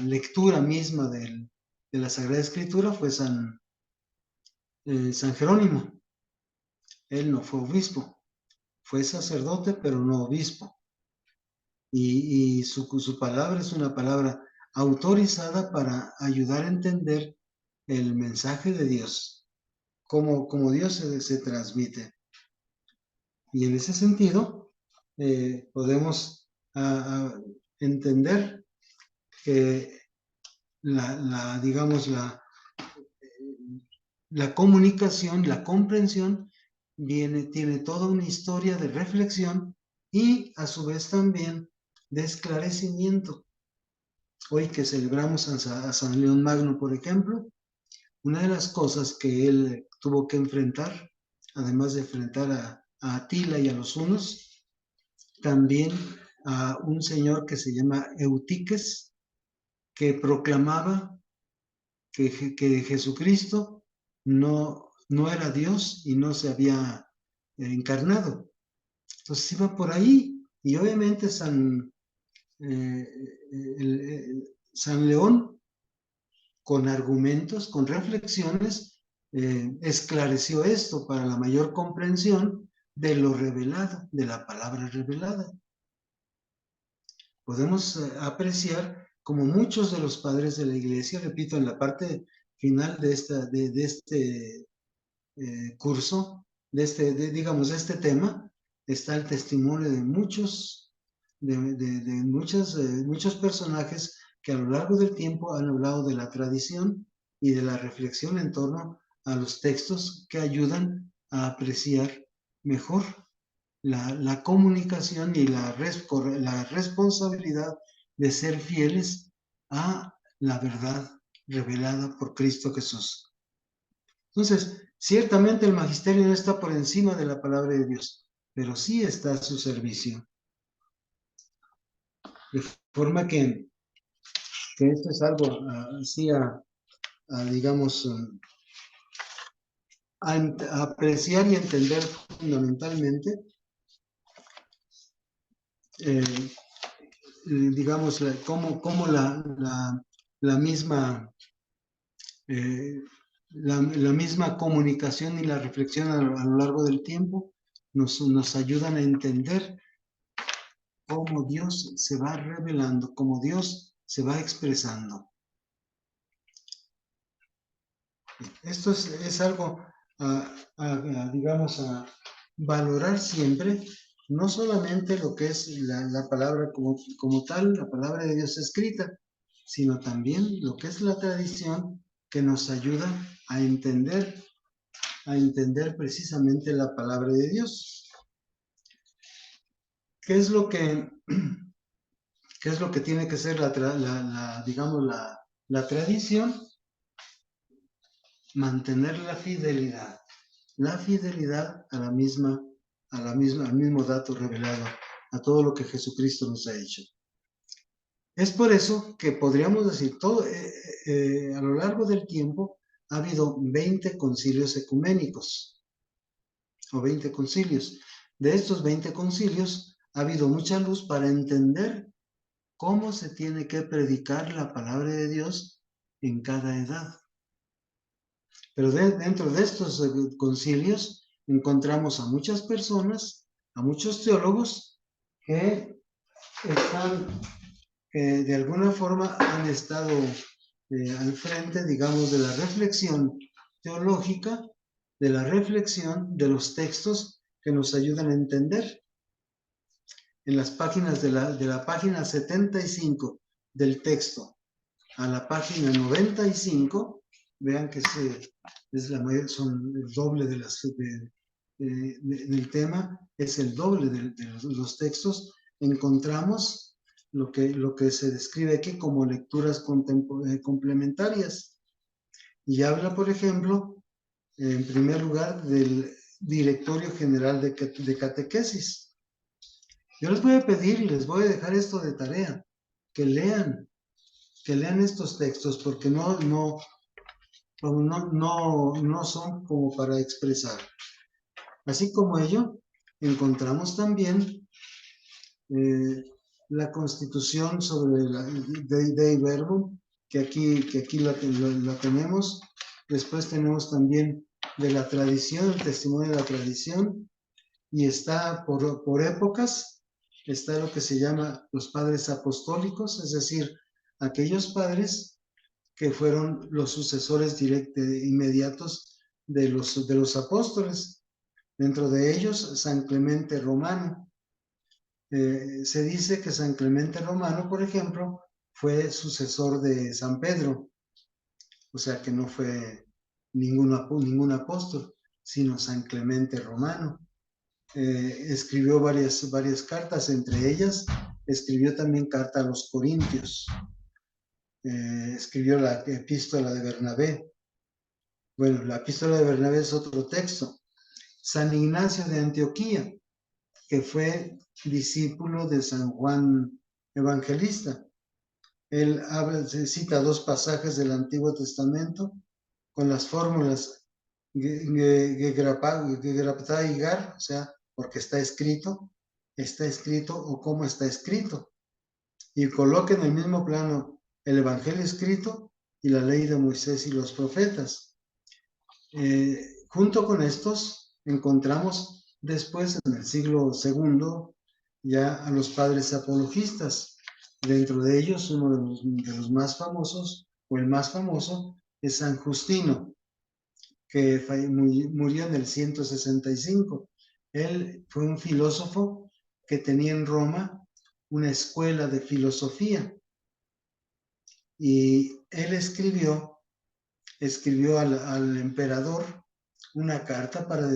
lectura misma de la Sagrada Escritura fue San Jerónimo. Él no fue obispo, fue sacerdote, pero no obispo. Y su palabra es una palabra autorizada para ayudar a entender el mensaje de Dios, como Dios se transmite. Y en ese sentido, podemos entender que digamos, la comunicación, la comprensión, tiene toda una historia de reflexión y a su vez también de esclarecimiento. Hoy que celebramos a San León Magno, por ejemplo, una de las cosas que él tuvo que enfrentar, además de enfrentar a Atila y a los hunos, también a un señor que se llama Eutiques, que proclamaba que Jesucristo no era Dios y no se había encarnado. Entonces iba por ahí, y obviamente San León, con argumentos, con reflexiones, esclareció esto para la mayor comprensión de lo revelado, de la palabra revelada. Podemos apreciar como muchos de los padres de la Iglesia, repito, en la parte final de este curso, digamos, de este tema, está el testimonio de muchos personajes que a lo largo del tiempo han hablado de la tradición y de la reflexión en torno a los textos que ayudan a apreciar mejor la comunicación y la responsabilidad de ser fieles a la verdad revelada por Cristo Jesús. Entonces, ciertamente el magisterio no está por encima de la palabra de Dios, pero sí está a su servicio. De forma que esto es algo así digamos, a apreciar y entender fundamentalmente, digamos, cómo la misma comunicación y la reflexión a lo largo del tiempo nos ayudan a entender cómo Dios se va revelando, cómo Dios se va expresando. Esto es algo, digamos, a valorar siempre, no solamente lo que es la palabra como tal, la palabra de Dios escrita, sino también lo que es la tradición que nos ayuda a entender precisamente la palabra de Dios. ¿Qué es lo que tiene que ser digamos, la tradición? Mantener la fidelidad al mismo dato revelado, a todo lo que Jesucristo nos ha hecho. Es por eso que podríamos decir, a lo largo del tiempo ha habido 20 concilios ecuménicos, o 20 concilios. De estos 20 concilios ha habido mucha luz para entender cómo se tiene que predicar la palabra de Dios en cada edad. Pero dentro de estos concilios encontramos a muchas personas, a muchos teólogos que de alguna forma han estado al frente, digamos, de la reflexión teológica, de la reflexión de los textos que nos ayudan a entender. En las páginas de la página 75 del texto a la página 95, vean que son el doble del tema, es el doble de los textos. Encontramos lo que se describe aquí como lecturas complementarias. Y habla, por ejemplo, en primer lugar, del Directorio General de Catequesis. Yo les voy a pedir, les voy a dejar esto de tarea, que lean estos textos, porque no son como para expresar. Así como ello, encontramos también la Constitución sobre Dei Verbum, que aquí la tenemos. Después tenemos también de la tradición, el testimonio de la tradición, y está por épocas, está lo que se llama los padres apostólicos, es decir, aquellos padres que fueron los sucesores inmediatos de los apóstoles. Dentro de ellos, San Clemente Romano. Se dice que San Clemente Romano, por ejemplo, fue sucesor de San Pedro, o sea que no fue ningún apóstol, sino San Clemente Romano. Escribió varias cartas, entre ellas escribió también carta a los Corintios. Escribió la epístola de Bernabé. Bueno, la epístola de Bernabé es otro texto. San Ignacio de Antioquía, que fue discípulo de San Juan Evangelista. Él cita 2 pasajes del Antiguo Testamento con las fórmulas Gegraptá y Gar, o sea, porque está escrito, o cómo está escrito. Y coloca en el mismo plano el Evangelio escrito y la ley de Moisés y los profetas. Junto con estos encontramos después, en el siglo II, ya a los padres apologistas. Dentro de ellos, uno de los más famosos, o el más famoso, es San Justino, que murió en el 165. Él fue un filósofo que tenía en Roma una escuela de filosofía. Y él escribió al emperador una carta para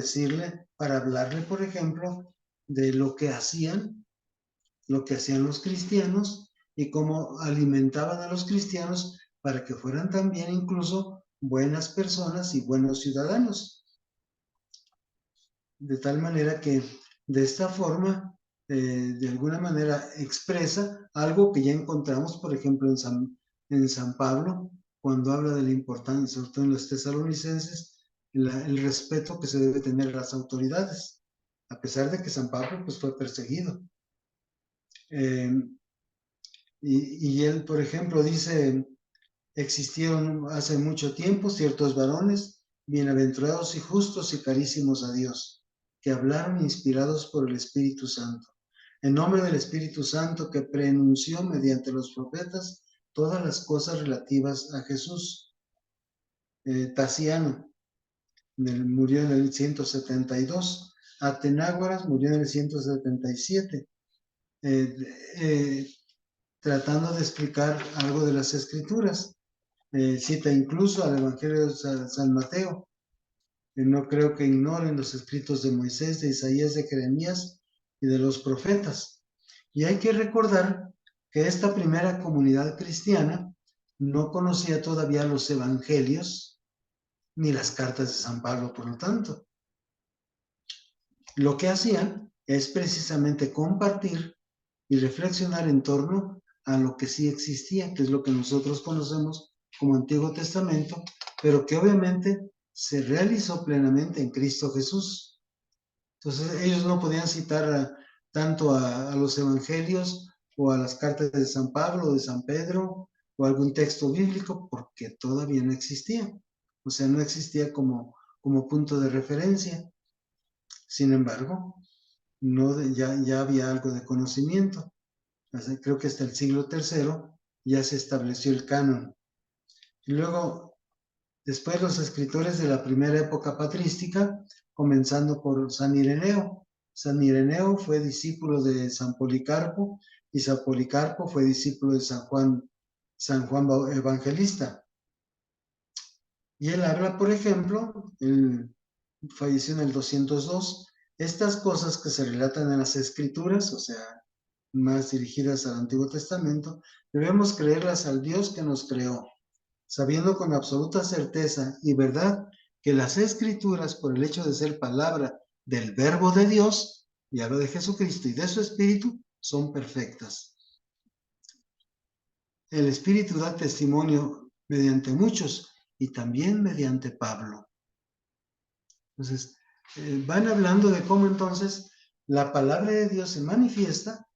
hablarle, por ejemplo, de lo que hacían los cristianos y cómo alimentaban a los cristianos para que fueran también incluso buenas personas y buenos ciudadanos. De tal manera que de esta forma, de alguna manera expresa algo que ya encontramos, por ejemplo, en San Pablo, cuando habla de la importancia, sobre todo en los tesalonicenses, el respeto que se debe tener a las autoridades, a pesar de que San Pablo pues, fue perseguido. Y él, por ejemplo, dice, existieron hace mucho tiempo ciertos varones, bienaventurados y justos y carísimos a Dios, que hablaron inspirados por el Espíritu Santo. en nombre del Espíritu Santo que pronunció mediante los profetas todas las cosas relativas a Jesús. Tasiano murió en el 172. Atenágoras murió en el 177. Tratando de explicar algo de las Escrituras. Cita incluso al Evangelio de San Mateo. No creo que ignoren los escritos de Moisés, de Isaías, de Jeremías y de los profetas. Y hay que recordar que esta primera comunidad cristiana no conocía todavía los evangelios ni las cartas de San Pablo, por lo tanto. Lo que hacían es precisamente compartir y reflexionar en torno a lo que sí existía, que es lo que nosotros conocemos como Antiguo Testamento, pero que obviamente se realizó plenamente en Cristo Jesús. Entonces ellos no podían citar tanto a los evangelios o a las cartas de San Pablo o de San Pedro o algún texto bíblico porque todavía no existía. O sea, no existía como punto de referencia. Sin embargo, ya había algo de conocimiento. Creo que hasta el siglo III ya se estableció el canon. Y luego, después los escritores de la primera época patrística, comenzando por San Ireneo. San Ireneo fue discípulo de San Policarpo y San Policarpo fue discípulo de San Juan Evangelista. Y él habla, por ejemplo, él falleció en el 202, estas cosas que se relatan en las Escrituras, o sea, más dirigidas al Antiguo Testamento, debemos creerlas al Dios que nos creó, sabiendo con absoluta certeza y verdad que las Escrituras, por el hecho de ser palabra del Verbo de Dios, y habla de Jesucristo y de su Espíritu, son perfectas. El Espíritu da testimonio mediante muchos y también mediante Pablo. Entonces, van hablando de cómo entonces la palabra de Dios se manifiesta,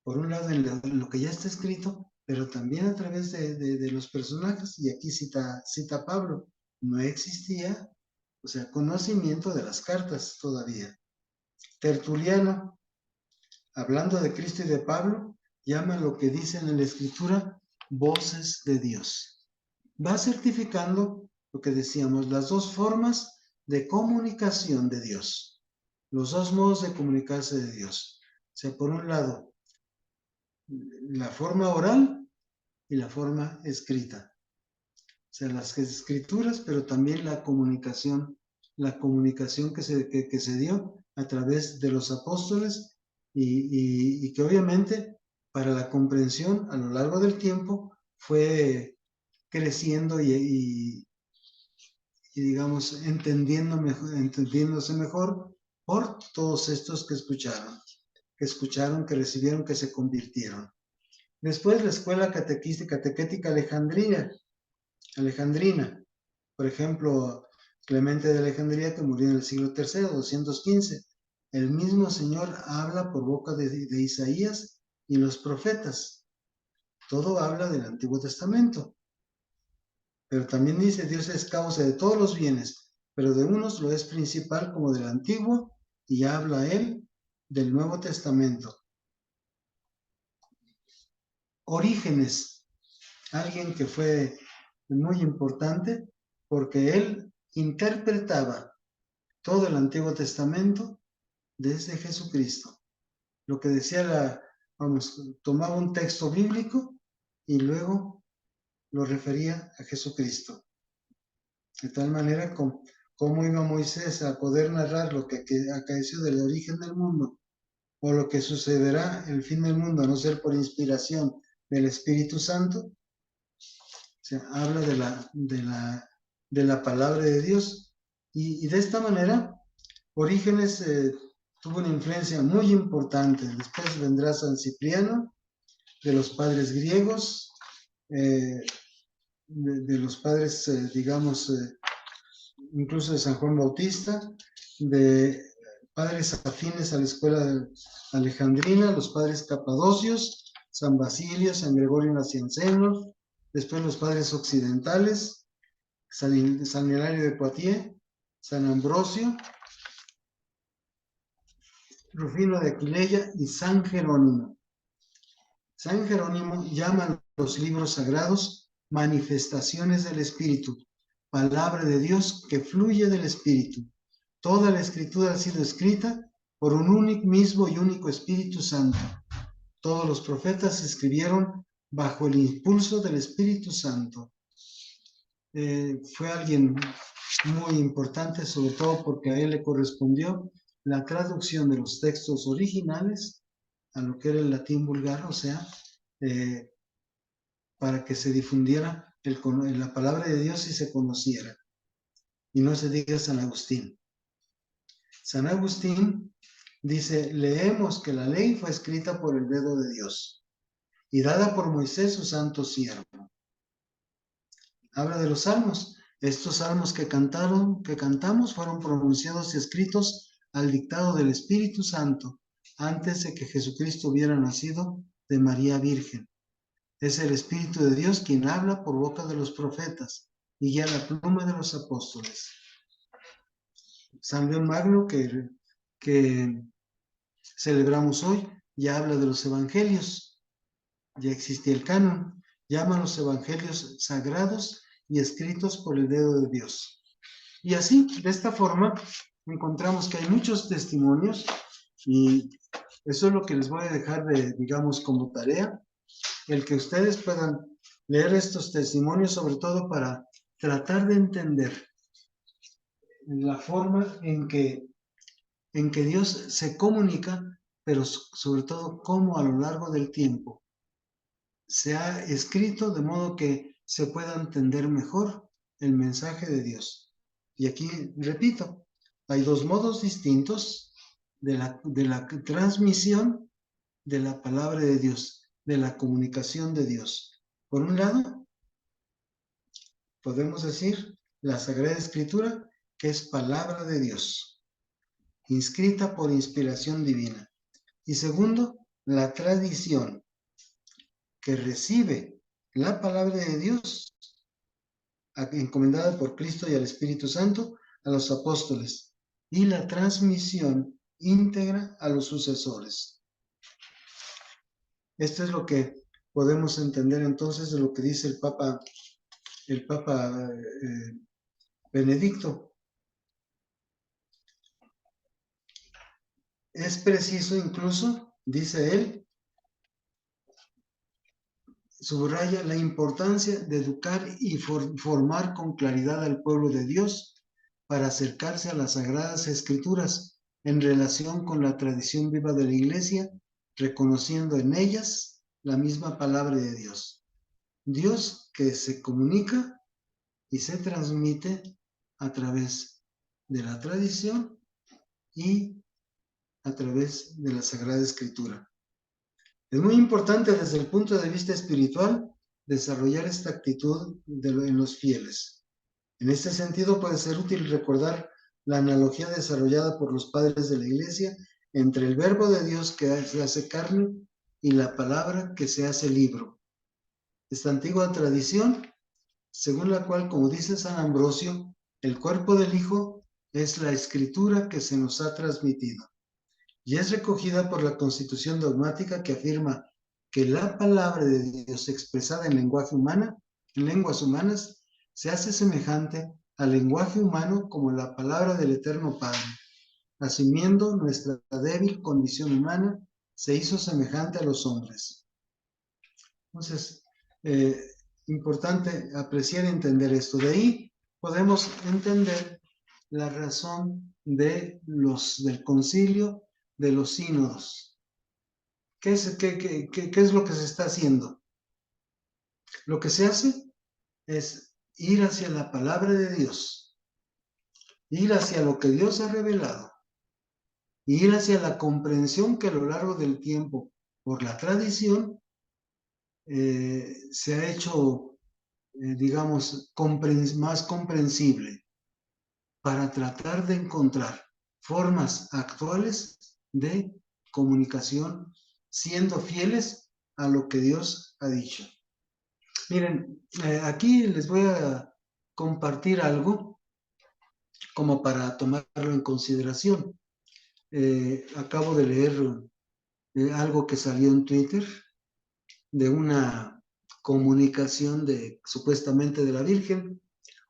por un lado en lo que ya está escrito, pero también a través de los personajes, y aquí cita Pablo, no existía, o sea, conocimiento de las cartas todavía. Tertuliano, hablando de Cristo y de Pablo, llama lo que dice en la Escritura voces de Dios. Va certificando lo que decíamos, las dos formas de comunicación de Dios, los dos modos de comunicarse de Dios. O sea, por un lado, la forma oral y la forma escrita. O sea, las escrituras, pero también la comunicación que se dio a través de los apóstoles y que obviamente para la comprensión a lo largo del tiempo fue creciendo y digamos, entendiéndose mejor por todos estos que escucharon, que recibieron, que se convirtieron. Después la escuela catequética alejandrina. Por ejemplo, Clemente de Alejandría, que murió en el siglo III, 215. El mismo Señor habla por boca de Isaías y los profetas. Todo habla del Antiguo Testamento. Pero también dice, Dios es causa de todos los bienes, pero de unos lo es principal como del Antiguo, y habla él del Nuevo Testamento. Orígenes, alguien que fue muy importante, porque él interpretaba todo el Antiguo Testamento desde Jesucristo. Lo que decía tomaba un texto bíblico y luego lo refería a Jesucristo. De tal manera como iba Moisés a poder narrar lo que acaeció del origen del mundo o lo que sucederá el fin del mundo, a no ser por inspiración del Espíritu Santo. O sea, habla de la palabra de Dios. Y de esta manera, Orígenes tuvo una influencia muy importante. Después vendrá San Cipriano, de los padres griegos, de los padres, digamos, incluso de San Juan Bautista, de padres afines a la escuela alejandrina, los padres capadocios, San Basilio, San Gregorio Nacianceno, después los padres occidentales, San Hilario de Poitiers, San Ambrosio, Rufino de Aquileia y San Jerónimo. San Jerónimo llama a los libros sagrados manifestaciones del Espíritu, palabra de Dios que fluye del Espíritu. Toda la Escritura ha sido escrita por un único mismo y único Espíritu Santo. Todos los profetas escribieron bajo el impulso del Espíritu Santo. Fue alguien muy importante, sobre todo porque a él le correspondió la traducción de los textos originales a lo que era el latín vulgar, o sea, para que se difundiera la palabra de Dios y se conociera. Y no se diga San Agustín. San Agustín dice, leemos que la ley fue escrita por el dedo de Dios y dada por Moisés, su santo siervo. Habla de los salmos. Estos salmos que cantamos fueron pronunciados y escritos al dictado del Espíritu Santo antes de que Jesucristo hubiera nacido de María Virgen. Es el Espíritu de Dios quien habla por boca de los profetas y guía la pluma de los apóstoles. San León Magno, que celebramos hoy, ya habla de los evangelios. Ya existía el canon. Llama a los evangelios sagrados y escritos por el dedo de Dios. Y así, de esta forma, encontramos que hay muchos testimonios y eso es lo que les voy a dejar digamos, como tarea, el que ustedes puedan leer estos testimonios, sobre todo para tratar de entender la forma en que Dios se comunica, pero sobre todo cómo a lo largo del tiempo se ha escrito de modo que se pueda entender mejor el mensaje de Dios. Y aquí, repito, hay dos modos distintos de la transmisión de la palabra de Dios, de la comunicación de Dios. Por un lado, podemos decir la Sagrada Escritura, que es palabra de Dios, inscrita por inspiración divina. Y segundo, la tradición, que recibe la palabra de Dios encomendada por Cristo y al Espíritu Santo a los apóstoles y la transmisión íntegra a los sucesores. Esto es lo que podemos entender entonces de lo que dice el Papa Benedicto. Es preciso incluso, dice él, subraya la importancia de educar y formar con claridad al pueblo de Dios para acercarse a las Sagradas Escrituras en relación con la tradición viva de la Iglesia, reconociendo en ellas la misma palabra de Dios. Dios que se comunica y se transmite a través de la tradición y a través de la Sagrada Escritura. Es muy importante desde el punto de vista espiritual desarrollar esta actitud en los fieles. En este sentido puede ser útil recordar la analogía desarrollada por los padres de la Iglesia entre el verbo de Dios que se hace carne y la palabra que se hace libro. Esta antigua tradición, según la cual, como dice San Ambrosio, el cuerpo del Hijo es la escritura que se nos ha transmitido. Y es recogida por la Constitución dogmática que afirma que la palabra de Dios expresada en lenguas humanas, se hace semejante al lenguaje humano como la palabra del Eterno Padre. Asumiendo nuestra débil condición humana, se hizo semejante a los hombres. Entonces, importante apreciar y entender esto. De ahí podemos entender la razón del concilio, de los sínodos. ¿Qué es lo que se está haciendo? Lo que se hace es ir hacia la palabra de Dios, ir hacia lo que Dios ha revelado, ir hacia la comprensión que a lo largo del tiempo, por la tradición, se ha hecho, digamos, más comprensible, para tratar de encontrar formas actuales de comunicación, siendo fieles a lo que Dios ha dicho. Miren, aquí les voy a compartir algo como para tomarlo en consideración. acabo de leer algo que salió en Twitter de una comunicación supuestamente de la Virgen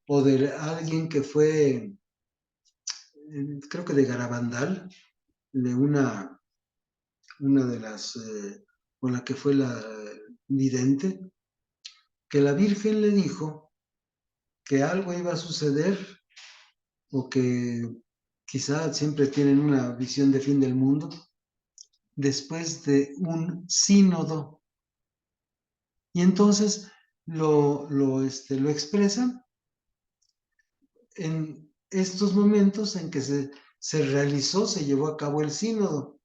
o de alguien que fue, creo que de Garabandal, de una de las, con la que fue la vidente, que la Virgen le dijo que algo iba a suceder o que quizá siempre tienen una visión de fin del mundo después de un sínodo. Y entonces lo expresan en estos momentos en que se realizó, se llevó a cabo el sínodo,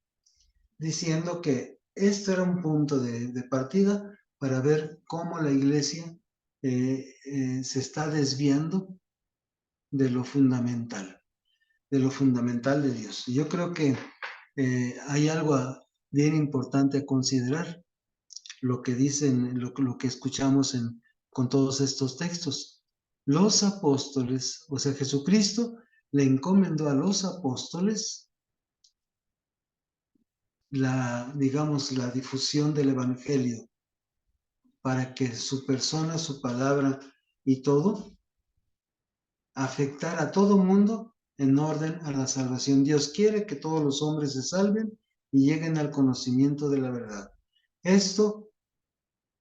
diciendo que esto era un punto de partida para ver cómo la Iglesia se está desviando de lo fundamental de Dios. Yo creo que hay algo bien importante a considerar, lo que dicen, lo que escuchamos con todos estos textos. Los apóstoles, o sea, Jesucristo le encomendó a los apóstoles la difusión del Evangelio, para que su persona, su palabra y todo afectara a todo mundo en orden a la salvación. Dios quiere que todos los hombres se salven y lleguen al conocimiento de la verdad. Esto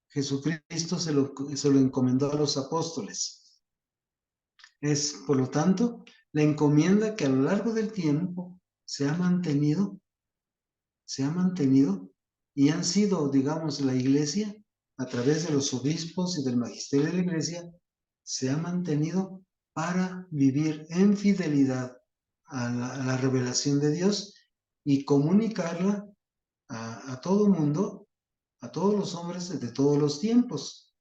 Jesucristo se lo encomendó a los apóstoles. Es, por lo tanto, la encomienda que a lo largo del tiempo se ha mantenido y han sido, digamos, la Iglesia, a través de los obispos y del magisterio de la Iglesia, se ha mantenido para vivir en fidelidad a la revelación de Dios y comunicarla a todo mundo, a todos los hombres de todos los tiempos.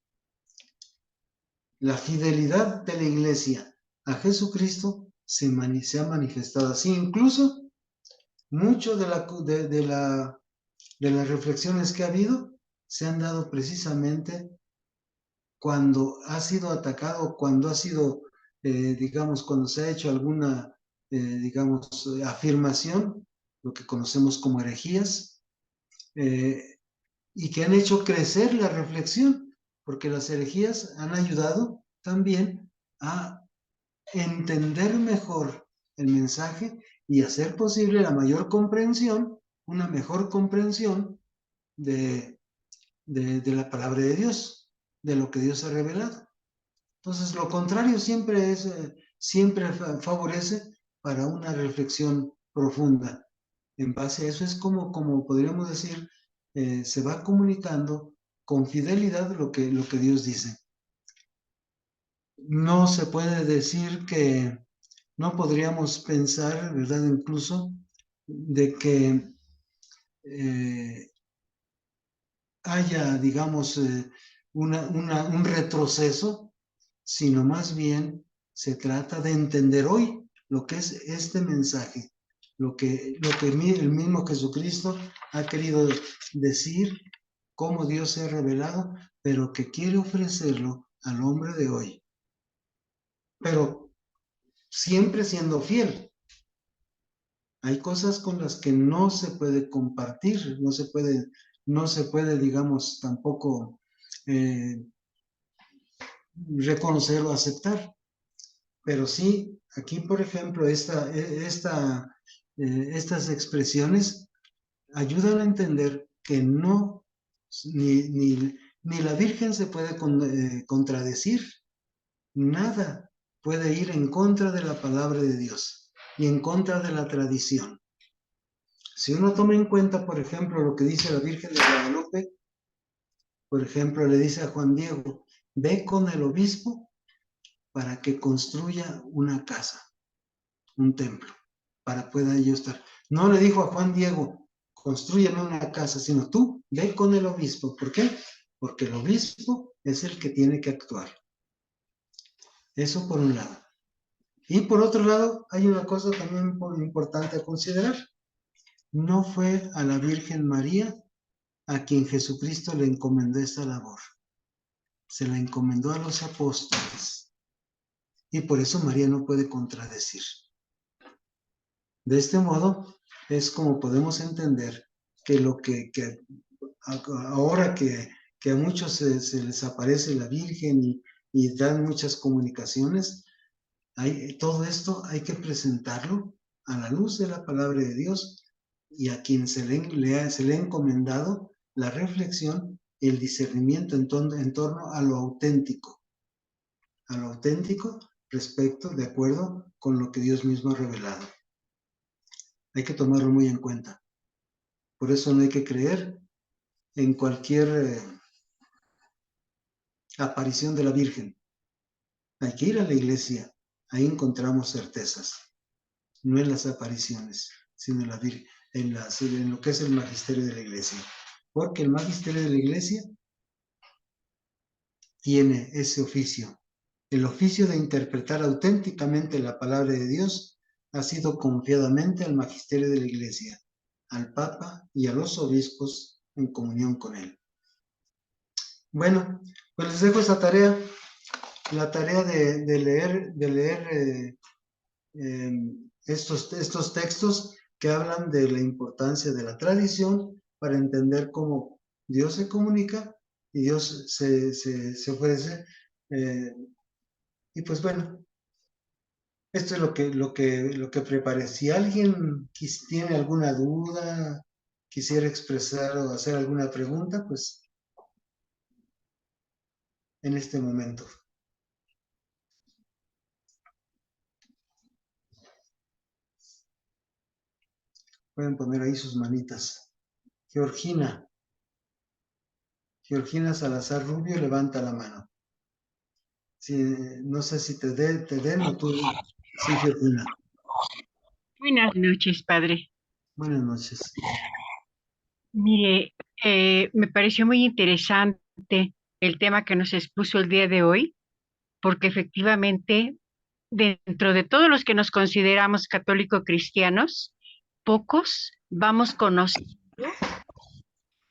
La fidelidad de la Iglesia a Jesucristo se ha manifestado así. Incluso mucho de las reflexiones que ha habido se han dado precisamente cuando ha sido atacado, cuando ha sido, cuando se ha hecho alguna, afirmación, lo que conocemos como herejías, y que han hecho crecer la reflexión, porque las herejías han ayudado también a entender mejor el mensaje y hacer posible la mayor comprensión, una mejor comprensión de la palabra de Dios, de lo que Dios ha revelado. Entonces, lo contrario siempre favorece para una reflexión profunda. En base a eso es como podríamos decir, se va comunicando con fidelidad lo que Dios dice. No se puede decir que, no podríamos pensar, ¿verdad? Incluso de que haya, digamos, un retroceso, sino más bien se trata de entender hoy lo que es este mensaje, lo que el mismo Jesucristo ha querido decir, cómo Dios se ha revelado, pero que quiere ofrecerlo al hombre de hoy. Pero siempre siendo fiel. Hay cosas con las que no se puede compartir, no se puede, digamos, tampoco reconocer o aceptar. Pero sí, aquí, por ejemplo, estas expresiones ayudan a entender que no, ni la Virgen se puede contradecir, nada puede ir en contra de la palabra de Dios y en contra de la tradición. Si uno toma en cuenta, por ejemplo, lo que dice la Virgen de Guadalupe, por ejemplo, le dice a Juan Diego, ve con el obispo para que construya una casa, un templo, para pueda yo estar. No le dijo a Juan Diego, construyeme una casa, sino tú ve con el obispo. ¿Por qué? Porque el obispo es el que tiene que actuar. Eso por un lado. Y por otro lado, hay una cosa también importante a considerar. No fue a la Virgen María a quien Jesucristo le encomendó esta labor. Se la encomendó a los apóstoles. Y por eso María no puede contradecir. De este modo, es como podemos entender que lo que ahora que a muchos se les aparece la Virgen y dan muchas comunicaciones, todo esto hay que presentarlo a la luz de la palabra de Dios y a quien se le ha encomendado la reflexión y el discernimiento en torno a lo auténtico respecto, de acuerdo con lo que Dios mismo ha revelado. Hay que tomarlo muy en cuenta. Por eso no hay que creer en cualquier aparición de la Virgen. Hay que ir a la iglesia, ahí encontramos certezas, no en las apariciones, sino en la Virgen, en lo que es el magisterio de la iglesia. Porque el magisterio de la iglesia tiene ese oficio. El oficio de interpretar auténticamente la palabra de Dios ha sido confiadamente al magisterio de la iglesia, al Papa y a los obispos en comunión con él. Bueno, pues les dejo esa tarea, la tarea de leer estos textos que hablan de la importancia de la tradición para entender cómo Dios se comunica y Dios se ofrece. Y pues bueno, esto es lo que preparé. Si alguien tiene alguna duda, quisiera expresar o hacer alguna pregunta, pues en este momento. Pueden poner ahí sus manitas. Georgina Salazar Rubio, levanta la mano. Sí, no sé si te den o tú. Sí, Georgina. Buenas noches, padre. Buenas noches. Mire, me pareció muy interesante el tema que nos expuso el día de hoy, porque efectivamente, dentro de todos los que nos consideramos católico-cristianos, pocos vamos conociendo,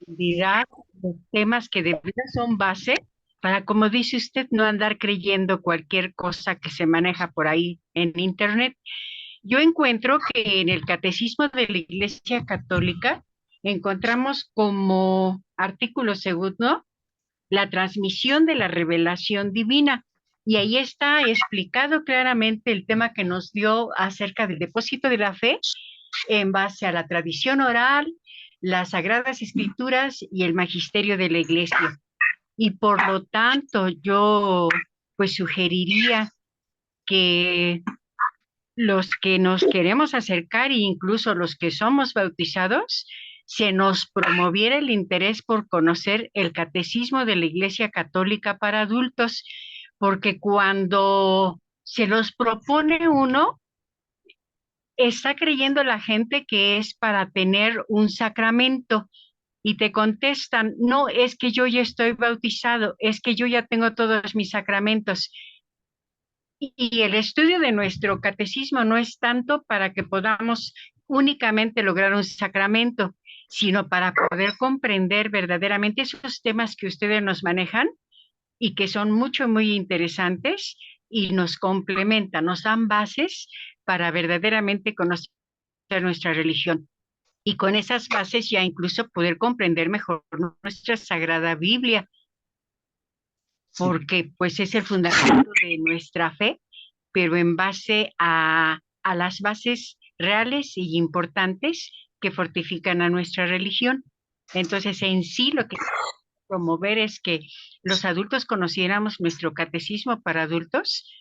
dirá, los temas que de verdad son base para, como dice usted, no andar creyendo cualquier cosa que se maneja por ahí en Internet. Yo encuentro que en el Catecismo de la Iglesia Católica encontramos como artículo segundo la transmisión de la revelación divina. Y ahí está explicado claramente el tema que nos dio acerca del depósito de la fe en base a la tradición oral, las sagradas escrituras y el magisterio de la Iglesia. Y por lo tanto, yo pues sugeriría que los que nos queremos acercar e incluso los que somos bautizados, se nos promoviera el interés por conocer el catecismo de la Iglesia Católica para adultos, porque cuando se los propone uno, está creyendo la gente que es para tener un sacramento y te contestan, no, es que yo ya estoy bautizado, es que yo ya tengo todos mis sacramentos. Y el estudio de nuestro catecismo no es tanto para que podamos únicamente lograr un sacramento, sino para poder comprender verdaderamente esos temas que ustedes nos manejan y que son muy interesantes y nos complementan, nos dan bases para verdaderamente conocer nuestra religión. Y con esas bases ya incluso poder comprender mejor nuestra Sagrada Biblia, porque pues es el fundamento de nuestra fe, pero en base a las bases reales y importantes que fortifican a nuestra religión. Entonces, en sí, lo que promover es que los adultos conociéramos nuestro catecismo para adultos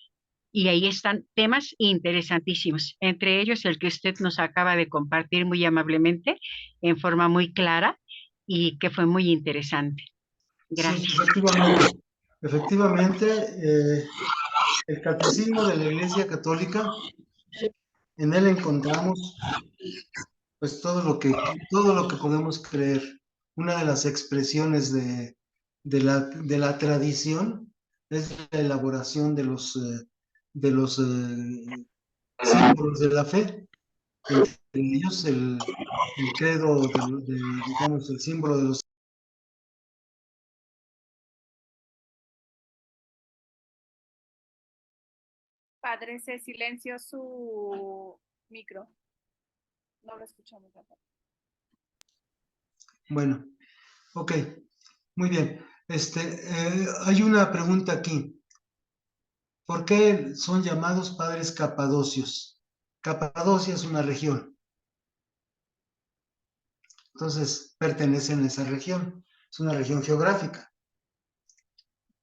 y ahí están temas interesantísimos, entre ellos el que usted nos acaba de compartir muy amablemente, en forma muy clara y que fue muy interesante. Gracias. Sí, efectivamente, el catecismo de la Iglesia Católica, en él encontramos pues todo lo que podemos creer. Una de las expresiones de la tradición es la elaboración de los símbolos de la fe, entre ellos el credo, digamos, el símbolo de los. Padre, se silenció su micro. No lo escuchamos. Bueno, ok, muy bien. Hay una pregunta aquí. ¿Por qué son llamados padres capadocios? Capadocia es una región. Entonces, pertenecen a esa región. Es una región geográfica.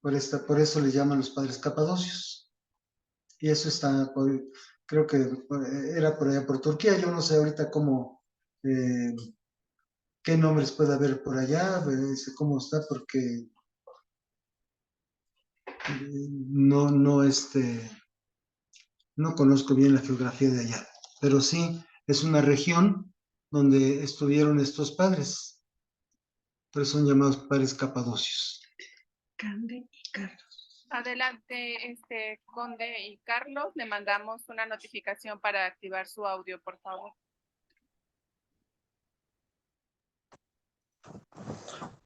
Por eso le llaman los padres capadocios. Y eso está, creo que era por allá por Turquía. Yo no sé ahorita qué nombres puede haber por allá, cómo está, porque no conozco bien la geografía de allá. Pero sí, es una región donde estuvieron estos padres. Por eso son llamados padres capadocios. Cande y Carlos. Adelante, Conde y Carlos, le mandamos una notificación para activar su audio, por favor.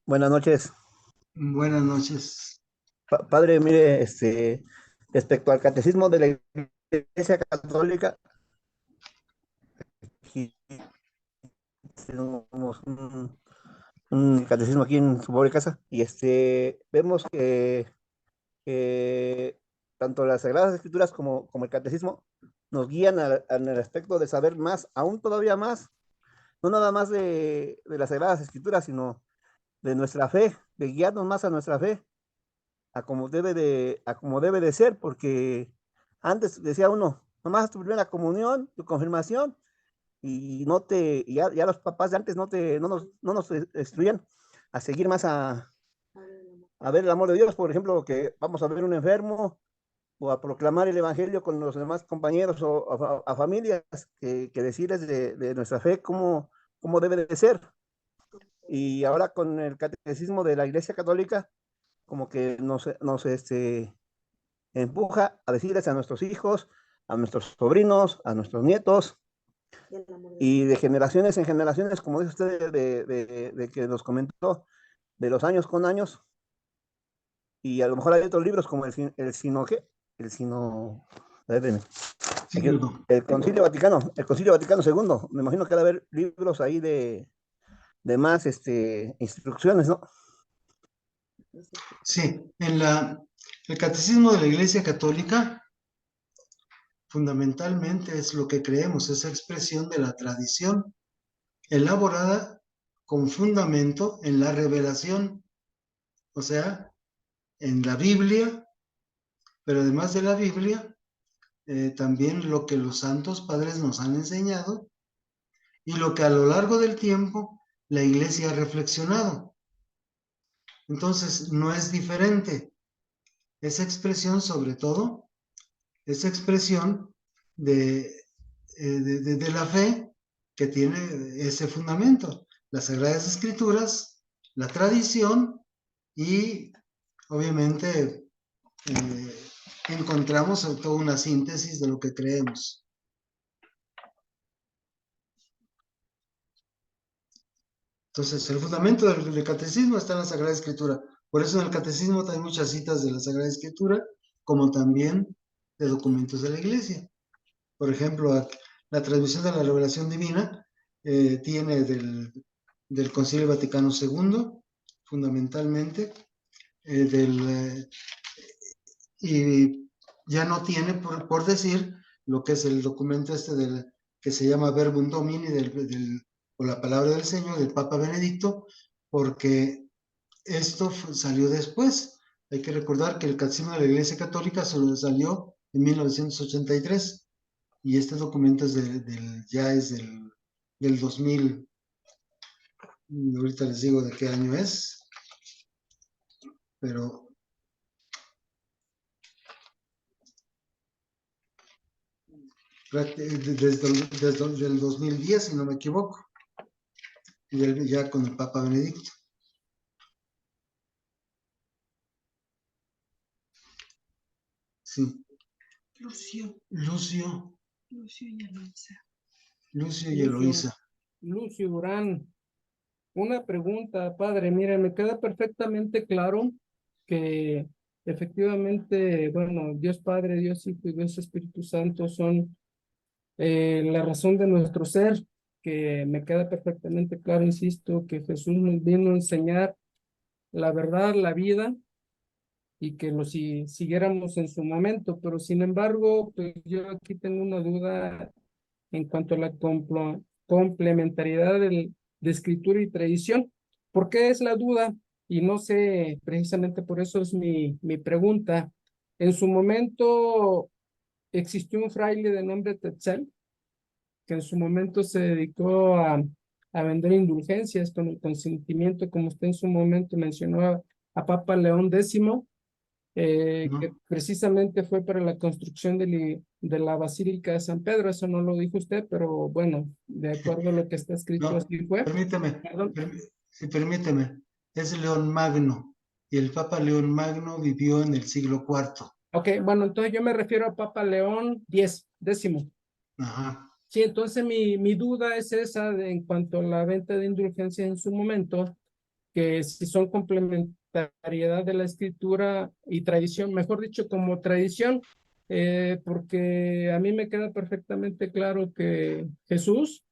Buenas noches. Buenas noches. Padre, mire, respecto al catecismo de la Iglesia Católica, aquí tenemos un catecismo aquí en su pobre casa, y vemos que tanto las Sagradas Escrituras como el catecismo nos guían en el aspecto de saber más, aún todavía más, no nada más de las Sagradas Escrituras, sino de nuestra fe, de guiarnos más a nuestra fe, a como debe de ser, porque antes decía uno, nomás tu primera comunión, tu confirmación, y ya los papás de antes no nos instruían a seguir más a ver el amor de Dios, por ejemplo, que vamos a ver un enfermo, o a proclamar el evangelio con los demás compañeros o a familias, que decirles de nuestra fe cómo debe de ser. Y ahora con el catecismo de la Iglesia Católica, como que nos empuja a decirles a nuestros hijos, a nuestros sobrinos, a nuestros nietos, y de generaciones en generaciones, como dice usted, de que nos comentó, de los años con años, y a lo mejor hay otros libros como el Sino, ¿qué? El Sino, el Concilio Vaticano II, me imagino que debe haber libros ahí de más instrucciones, ¿no? Sí, el catecismo de la Iglesia Católica fundamentalmente es lo que creemos, es expresión de la tradición elaborada con fundamento en la revelación, o sea, en la Biblia, pero además de la Biblia, también lo que los santos padres nos han enseñado y lo que a lo largo del tiempo la Iglesia ha reflexionado. Entonces, no es diferente. Esa expresión, sobre todo, es expresión de la fe que tiene ese fundamento, las Sagradas Escrituras, la tradición y obviamente encontramos toda una síntesis de lo que creemos. Entonces, el fundamento del catecismo está en la Sagrada Escritura. Por eso en el catecismo hay muchas citas de la Sagrada Escritura, como también de documentos de la Iglesia. Por ejemplo, la transmisión de la revelación divina tiene del Concilio Vaticano II, fundamentalmente, y ya no tiene, por decir, lo que es el documento que se llama Verbum Domini, o la palabra del Señor, del Papa Benedicto, porque esto salió después. Hay que recordar que el Catecismo de la Iglesia Católica salió en 1983, y este documento ya es del 2000, ahorita les digo de qué año es, pero desde el 2010, si no me equivoco, y ya con el Papa Benedicto. Sí. Lucio y Eloísa. Lucio y Eloísa. Lucio Durán, una pregunta, padre. Mire, me queda perfectamente claro que efectivamente, bueno, Dios Padre, Dios Hijo y Dios Espíritu Santo son la razón de nuestro ser, que me queda perfectamente claro, insisto, que Jesús nos vino a enseñar la verdad, la vida, y que lo siguiéramos en su momento, pero sin embargo, pues yo aquí tengo una duda en cuanto a la complementariedad de escritura y tradición. ¿Por qué es la duda? Y no sé, precisamente por eso es mi pregunta. En su momento existió un fraile de nombre Tetzel, que en su momento se dedicó a vender indulgencias con el consentimiento, como usted en su momento mencionó, a Papa León X, que precisamente fue para la construcción de la Basílica de San Pedro. Eso no lo dijo usted, pero bueno, de acuerdo a lo que está escrito, No, así fue. permíteme, Perdón. sí, permíteme, es León Magno, y el Papa León Magno vivió en el siglo IV. Ok, bueno, entonces yo me refiero a Papa León X. Ajá. Sí, entonces mi duda es esa en cuanto a la venta de indulgencias en su momento, que si son complementariedad de la escritura y tradición, mejor dicho, como tradición, porque a mí me queda perfectamente claro que Jesús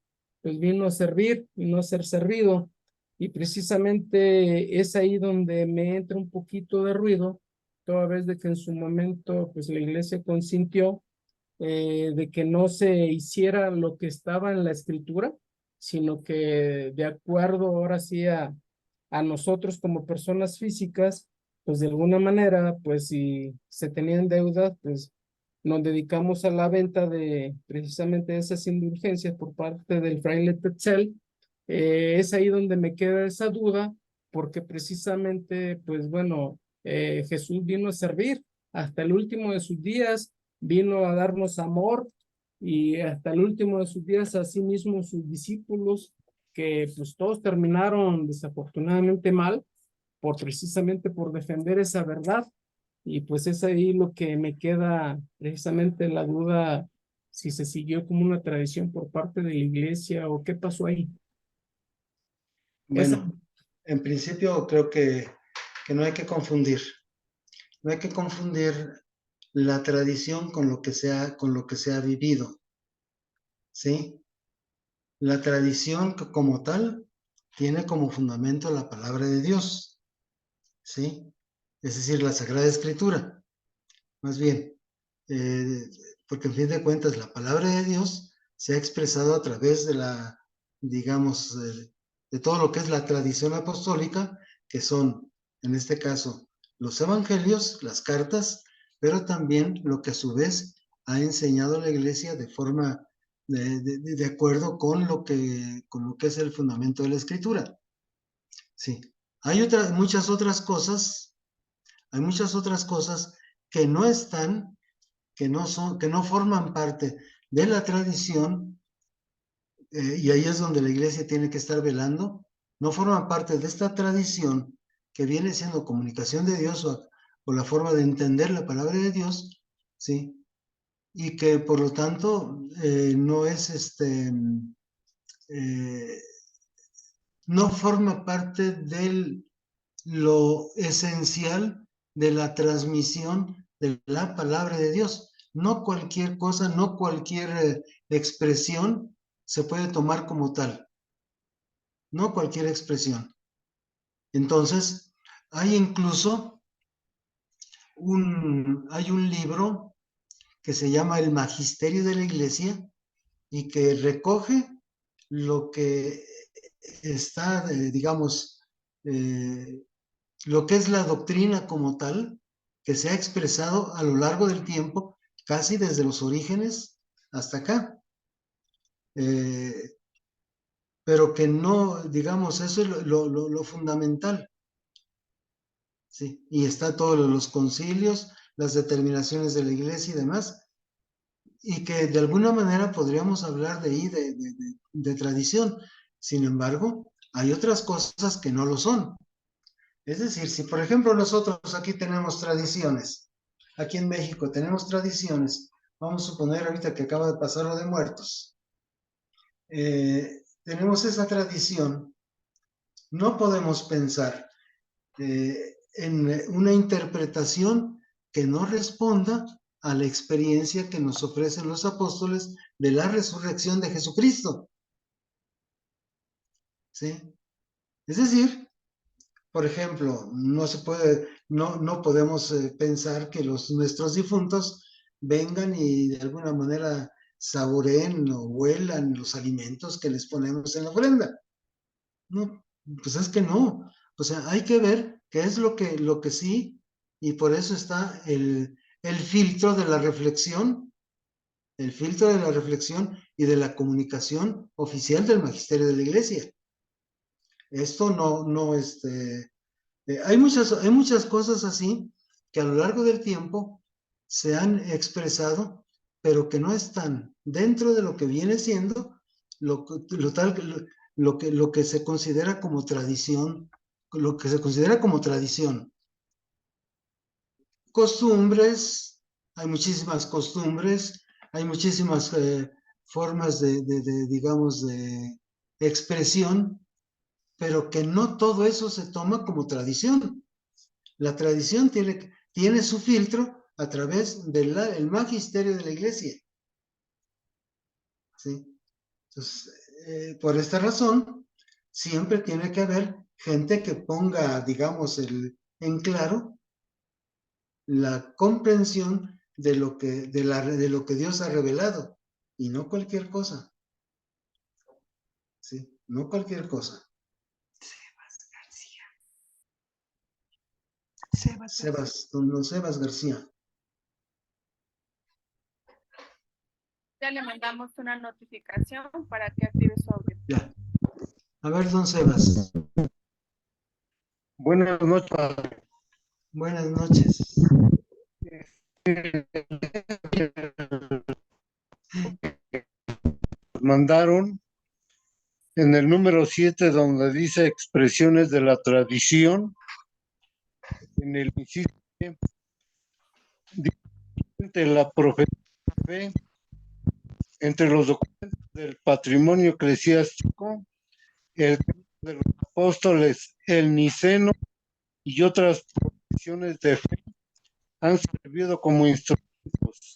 pues vino a servir y no a ser servido, y precisamente es ahí donde me entra un poquito de ruido, toda vez de que en su momento pues la iglesia consintió de que no se hiciera lo que estaba en la escritura, sino que de acuerdo ahora sí a nosotros como personas físicas, pues de alguna manera, pues si se tenían deudas, pues nos dedicamos a la venta de precisamente esas indulgencias por parte del fraile Tetzel. Es ahí donde me queda esa duda, porque precisamente, pues bueno, Jesús vino a servir hasta el último de sus días, vino a darnos amor, y hasta el último de sus días, así mismo sus discípulos, que pues todos terminaron desafortunadamente mal, precisamente por defender esa verdad. Y pues es ahí lo que me queda precisamente la duda, si se siguió como una tradición por parte de la iglesia o qué pasó ahí. Bueno, en principio creo que no hay que confundir. No hay que confundir la tradición con lo que se ha vivido. ¿Sí? La tradición como tal tiene como fundamento la palabra de Dios. ¿Sí? Es decir, la Sagrada Escritura. Más bien, porque en fin de cuentas la palabra de Dios se ha expresado a través de digamos, de todo lo que es la tradición apostólica, que son, en este caso, los evangelios, las cartas, pero también lo que a su vez ha enseñado la iglesia de forma, de acuerdo con lo que es el fundamento de la escritura. Sí. Hay muchas otras cosas que no están, que no forman parte de la tradición, y ahí es donde la iglesia tiene que estar velando, no forman parte de esta tradición que viene siendo comunicación de Dios o la forma de entender la palabra de Dios, ¿sí? Y que por lo tanto no es no forma parte de lo esencial de la transmisión de la palabra de Dios. No cualquier cosa, no cualquier expresión se puede tomar como tal. No cualquier expresión. Entonces, hay incluso hay un libro que se llama El Magisterio de la Iglesia y que recoge lo que está, digamos, lo que es la doctrina como tal, que se ha expresado a lo largo del tiempo, casi desde los orígenes hasta acá. Pero que no, digamos, eso es lo fundamental. ¿Sí? Y está todos los concilios, las determinaciones de la iglesia y demás, y que de alguna manera podríamos hablar de ahí de tradición. Sin embargo, hay otras cosas que no lo son. Es decir, si por ejemplo nosotros aquí tenemos tradiciones, aquí en México tenemos tradiciones, vamos a suponer ahorita que acaba de pasar lo de muertos, tenemos esa tradición, no podemos pensar en una interpretación que no responda a la experiencia que nos ofrecen los apóstoles de la resurrección de Jesucristo. ¿sí? Es decir, por ejemplo, no podemos pensar que nuestros difuntos vengan y de alguna manera saboreen o huelan los alimentos que les ponemos en la ofrenda. No, pues es que no. O sea, hay que ver qué es lo que sí, y por eso está el filtro de la reflexión, el filtro de la reflexión y de la comunicación oficial del magisterio de la iglesia. Esto hay muchas cosas así que a lo largo del tiempo se han expresado, pero que no están dentro de lo que viene siendo lo que se considera como tradición, lo que se considera como tradición. Costumbres, hay muchísimas costumbres, hay muchísimas formas digamos, de expresión, pero que no todo eso se toma como tradición. La tradición tiene su filtro a través del magisterio de la iglesia. ¿Sí? Entonces, por esta razón, siempre tiene que haber gente que ponga, digamos, en claro la comprensión de lo que Dios ha revelado, y no cualquier cosa. ¿Sí? No cualquier cosa. Don Sebas García. Ya le mandamos una notificación para que active su audio. Ya. A ver, don Sebas. Buenas noches, padre. Buenas noches. Mandaron en el número 7, donde dice expresiones de la tradición, en el inciso de la profesión de fe, entre los documentos del patrimonio eclesiástico, el de los apóstoles, el niceno y otras profesiones de fe han servido como instrumentos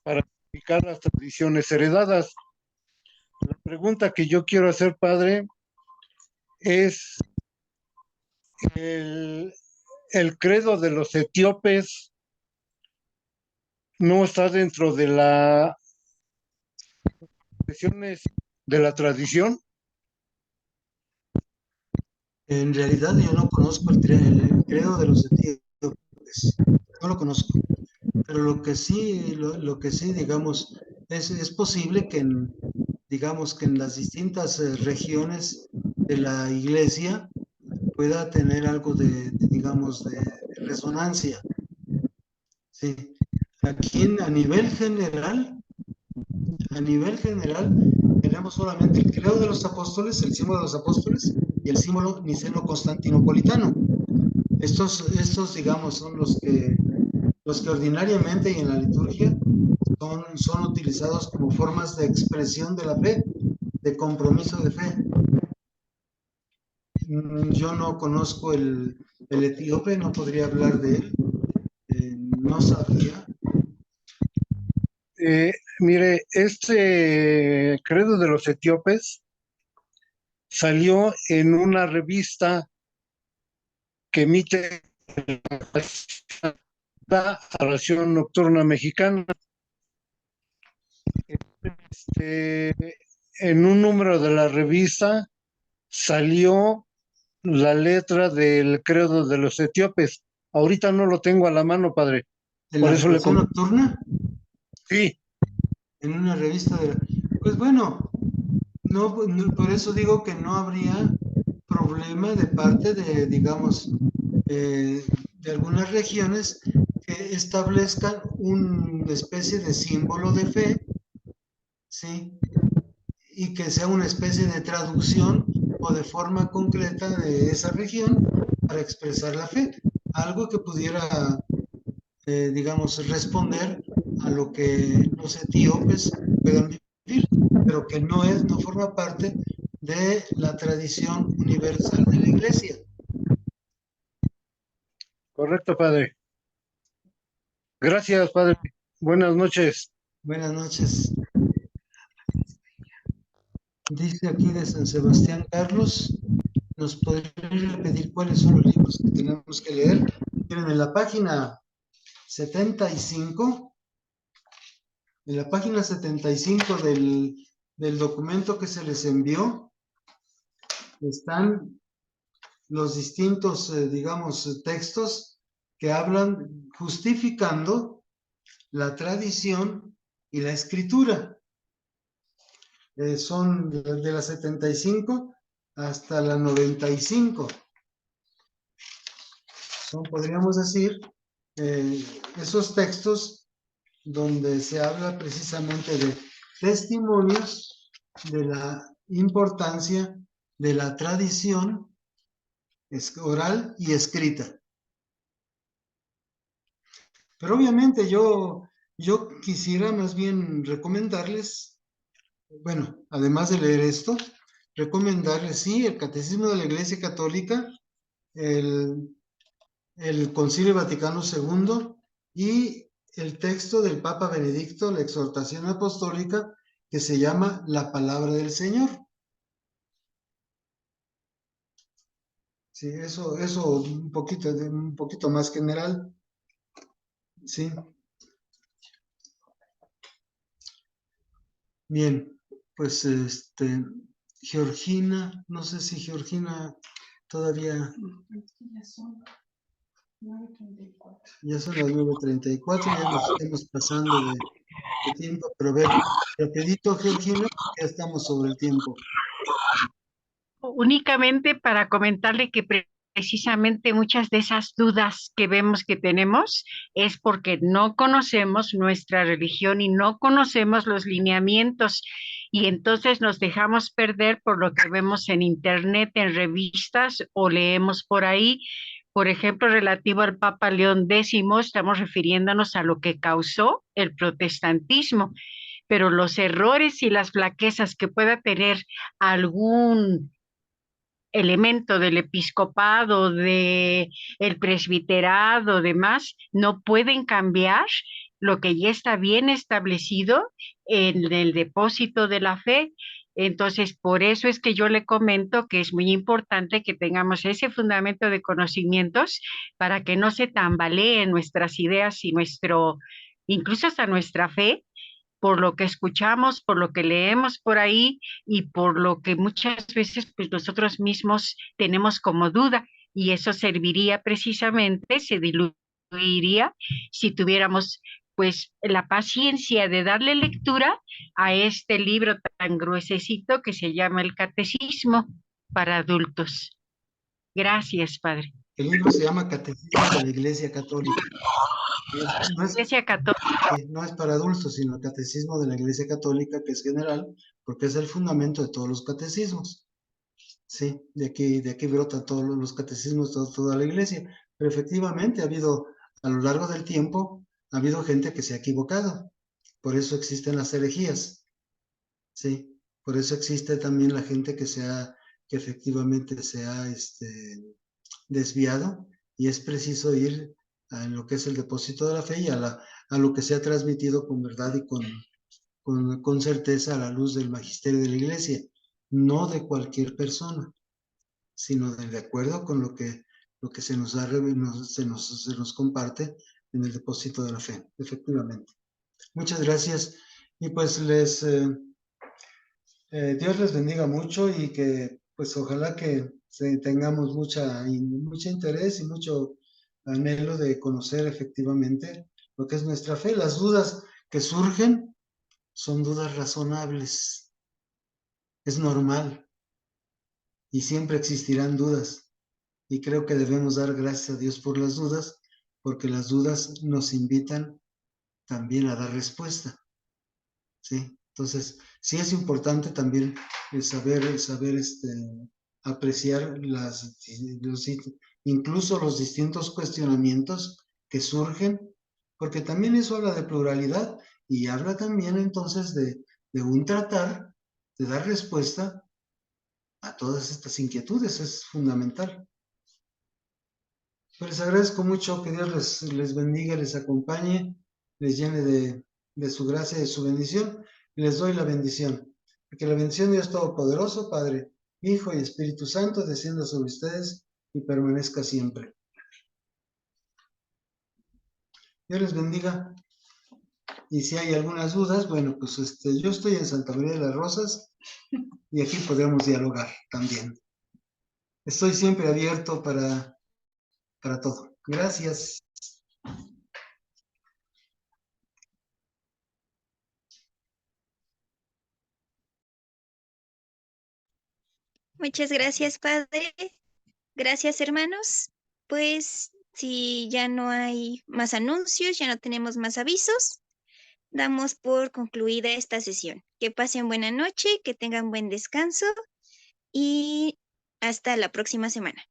para explicar las tradiciones heredadas. La pregunta que yo quiero hacer, padre, es el credo de los etíopes no está dentro de las expresiones de la tradición. En realidad yo no conozco el credo de los etíopes, no lo conozco, pero lo que sí, digamos, es posible que digamos que en las distintas regiones de la iglesia pueda tener algo digamos, de resonancia. Sí. Aquí a nivel general, tenemos solamente el credo de los apóstoles, el símbolo de los apóstoles y el símbolo niceno-constantinopolitano. Estos, digamos, son los que ordinariamente y en la liturgia son utilizados como formas de expresión de la fe, de compromiso de fe. Yo no conozco el etíope, no podría hablar de él, no sabía. Mire, este credo de los etíopes salió en una revista que emite la Oración Nocturna Mexicana. En un número de la revista salió la letra del credo de los etíopes. Ahorita no lo tengo a la mano, padre. ¿En la Oración Nocturna? Sí. En una revista Pues bueno, no, por eso digo que no habría problema de parte de, digamos, de algunas regiones que establezcan una especie de símbolo de fe, ¿sí? Y que sea una especie de traducción o de forma concreta de esa región para expresar la fe. Algo que pudiera, digamos, responder a lo que los etíopes puedan vivir, pero que no forma parte de la tradición universal de la iglesia. Correcto, padre. Gracias, padre. Buenas noches. Buenas noches. Dice aquí de San Sebastián Carlos, ¿nos podría repetir cuáles son los libros que tenemos que leer? Miren, en la página 75, del documento que se les envió, están los distintos, digamos, textos que hablan justificando la tradición y la escritura. Son de la 75 hasta la 95. Son, podríamos decir, esos textos donde se habla precisamente de testimonios de la importancia de la tradición oral y escrita. Pero obviamente yo quisiera más bien recomendarles, bueno, además de leer esto, recomendarles, sí, el Catecismo de la Iglesia Católica, el Concilio Vaticano II y el texto del Papa Benedicto, la exhortación apostólica, que se llama La Palabra del Señor. Sí, eso un poquito más general. Sí. Bien, pues Georgina, no sé si Georgina todavía... Ya son las 9:34, ya nos estamos pasando de tiempo, pero a ver, rapidito, Georgina, ya estamos sobre el tiempo. Únicamente para comentarle que precisamente muchas de esas dudas que vemos que tenemos es porque no conocemos nuestra religión y no conocemos los lineamientos y entonces nos dejamos perder por lo que vemos en internet, en revistas o leemos por ahí. Por ejemplo, relativo al Papa León X, estamos refiriéndonos a lo que causó el protestantismo, pero los errores y las flaquezas que pueda tener algún elemento del episcopado, de el presbiterado, demás, no pueden cambiar lo que ya está bien establecido en el depósito de la fe. Entonces, por eso es que yo le comento que es muy importante que tengamos ese fundamento de conocimientos para que no se tambaleen nuestras ideas y incluso hasta nuestra fe, por lo que escuchamos, por lo que leemos por ahí y por lo que muchas veces pues nosotros mismos tenemos como duda y eso serviría precisamente, se diluiría si tuviéramos pues la paciencia de darle lectura a este libro tan gruesecito que se llama El Catecismo para Adultos. Gracias, Padre. El libro se llama Catecismo de la Iglesia Católica. Iglesia Católica. No es para adultos, sino el Catecismo de la Iglesia Católica, que es general, porque es el fundamento de todos los catecismos. Sí, de aquí brotan todos los catecismos, toda la Iglesia. Pero efectivamente a lo largo del tiempo, ha habido gente que se ha equivocado. Por eso existen las herejías. Sí, por eso existe también la gente que efectivamente se ha desviado, y es preciso ir a lo que es el depósito de la fe y a lo que se ha transmitido con verdad y con certeza a la luz del magisterio de la Iglesia, no de cualquier persona, sino de acuerdo con lo que se nos se nos comparte en el depósito de la fe, efectivamente. Muchas gracias, y pues Dios les bendiga mucho y que pues ojalá que tengamos mucho interés y mucho anhelo de conocer efectivamente lo que es nuestra fe. Las dudas que surgen son dudas razonables, es normal y siempre existirán dudas, y creo que debemos dar gracias a Dios por las dudas, porque las dudas nos invitan también a dar respuesta, ¿sí? Entonces, sí es importante también saber apreciar incluso los distintos cuestionamientos que surgen, porque también eso habla de pluralidad y habla también entonces de un tratar de dar respuesta a todas estas inquietudes, es fundamental. Pues les agradezco mucho, que Dios les bendiga, les acompañe, les llene de su gracia y de su bendición, y les doy la bendición. Que la bendición de Dios Todopoderoso, Padre, Hijo y Espíritu Santo, descienda sobre ustedes y permanezca siempre. Dios les bendiga. Y si hay algunas dudas, bueno, pues yo estoy en Santa María de las Rosas y aquí podemos dialogar también. Estoy siempre abierto para todo. Gracias. Muchas gracias, padre. Gracias, hermanos. Pues si ya no hay más anuncios, ya no tenemos más avisos, damos por concluida esta sesión. Que pasen buena noche, que tengan buen descanso y hasta la próxima semana.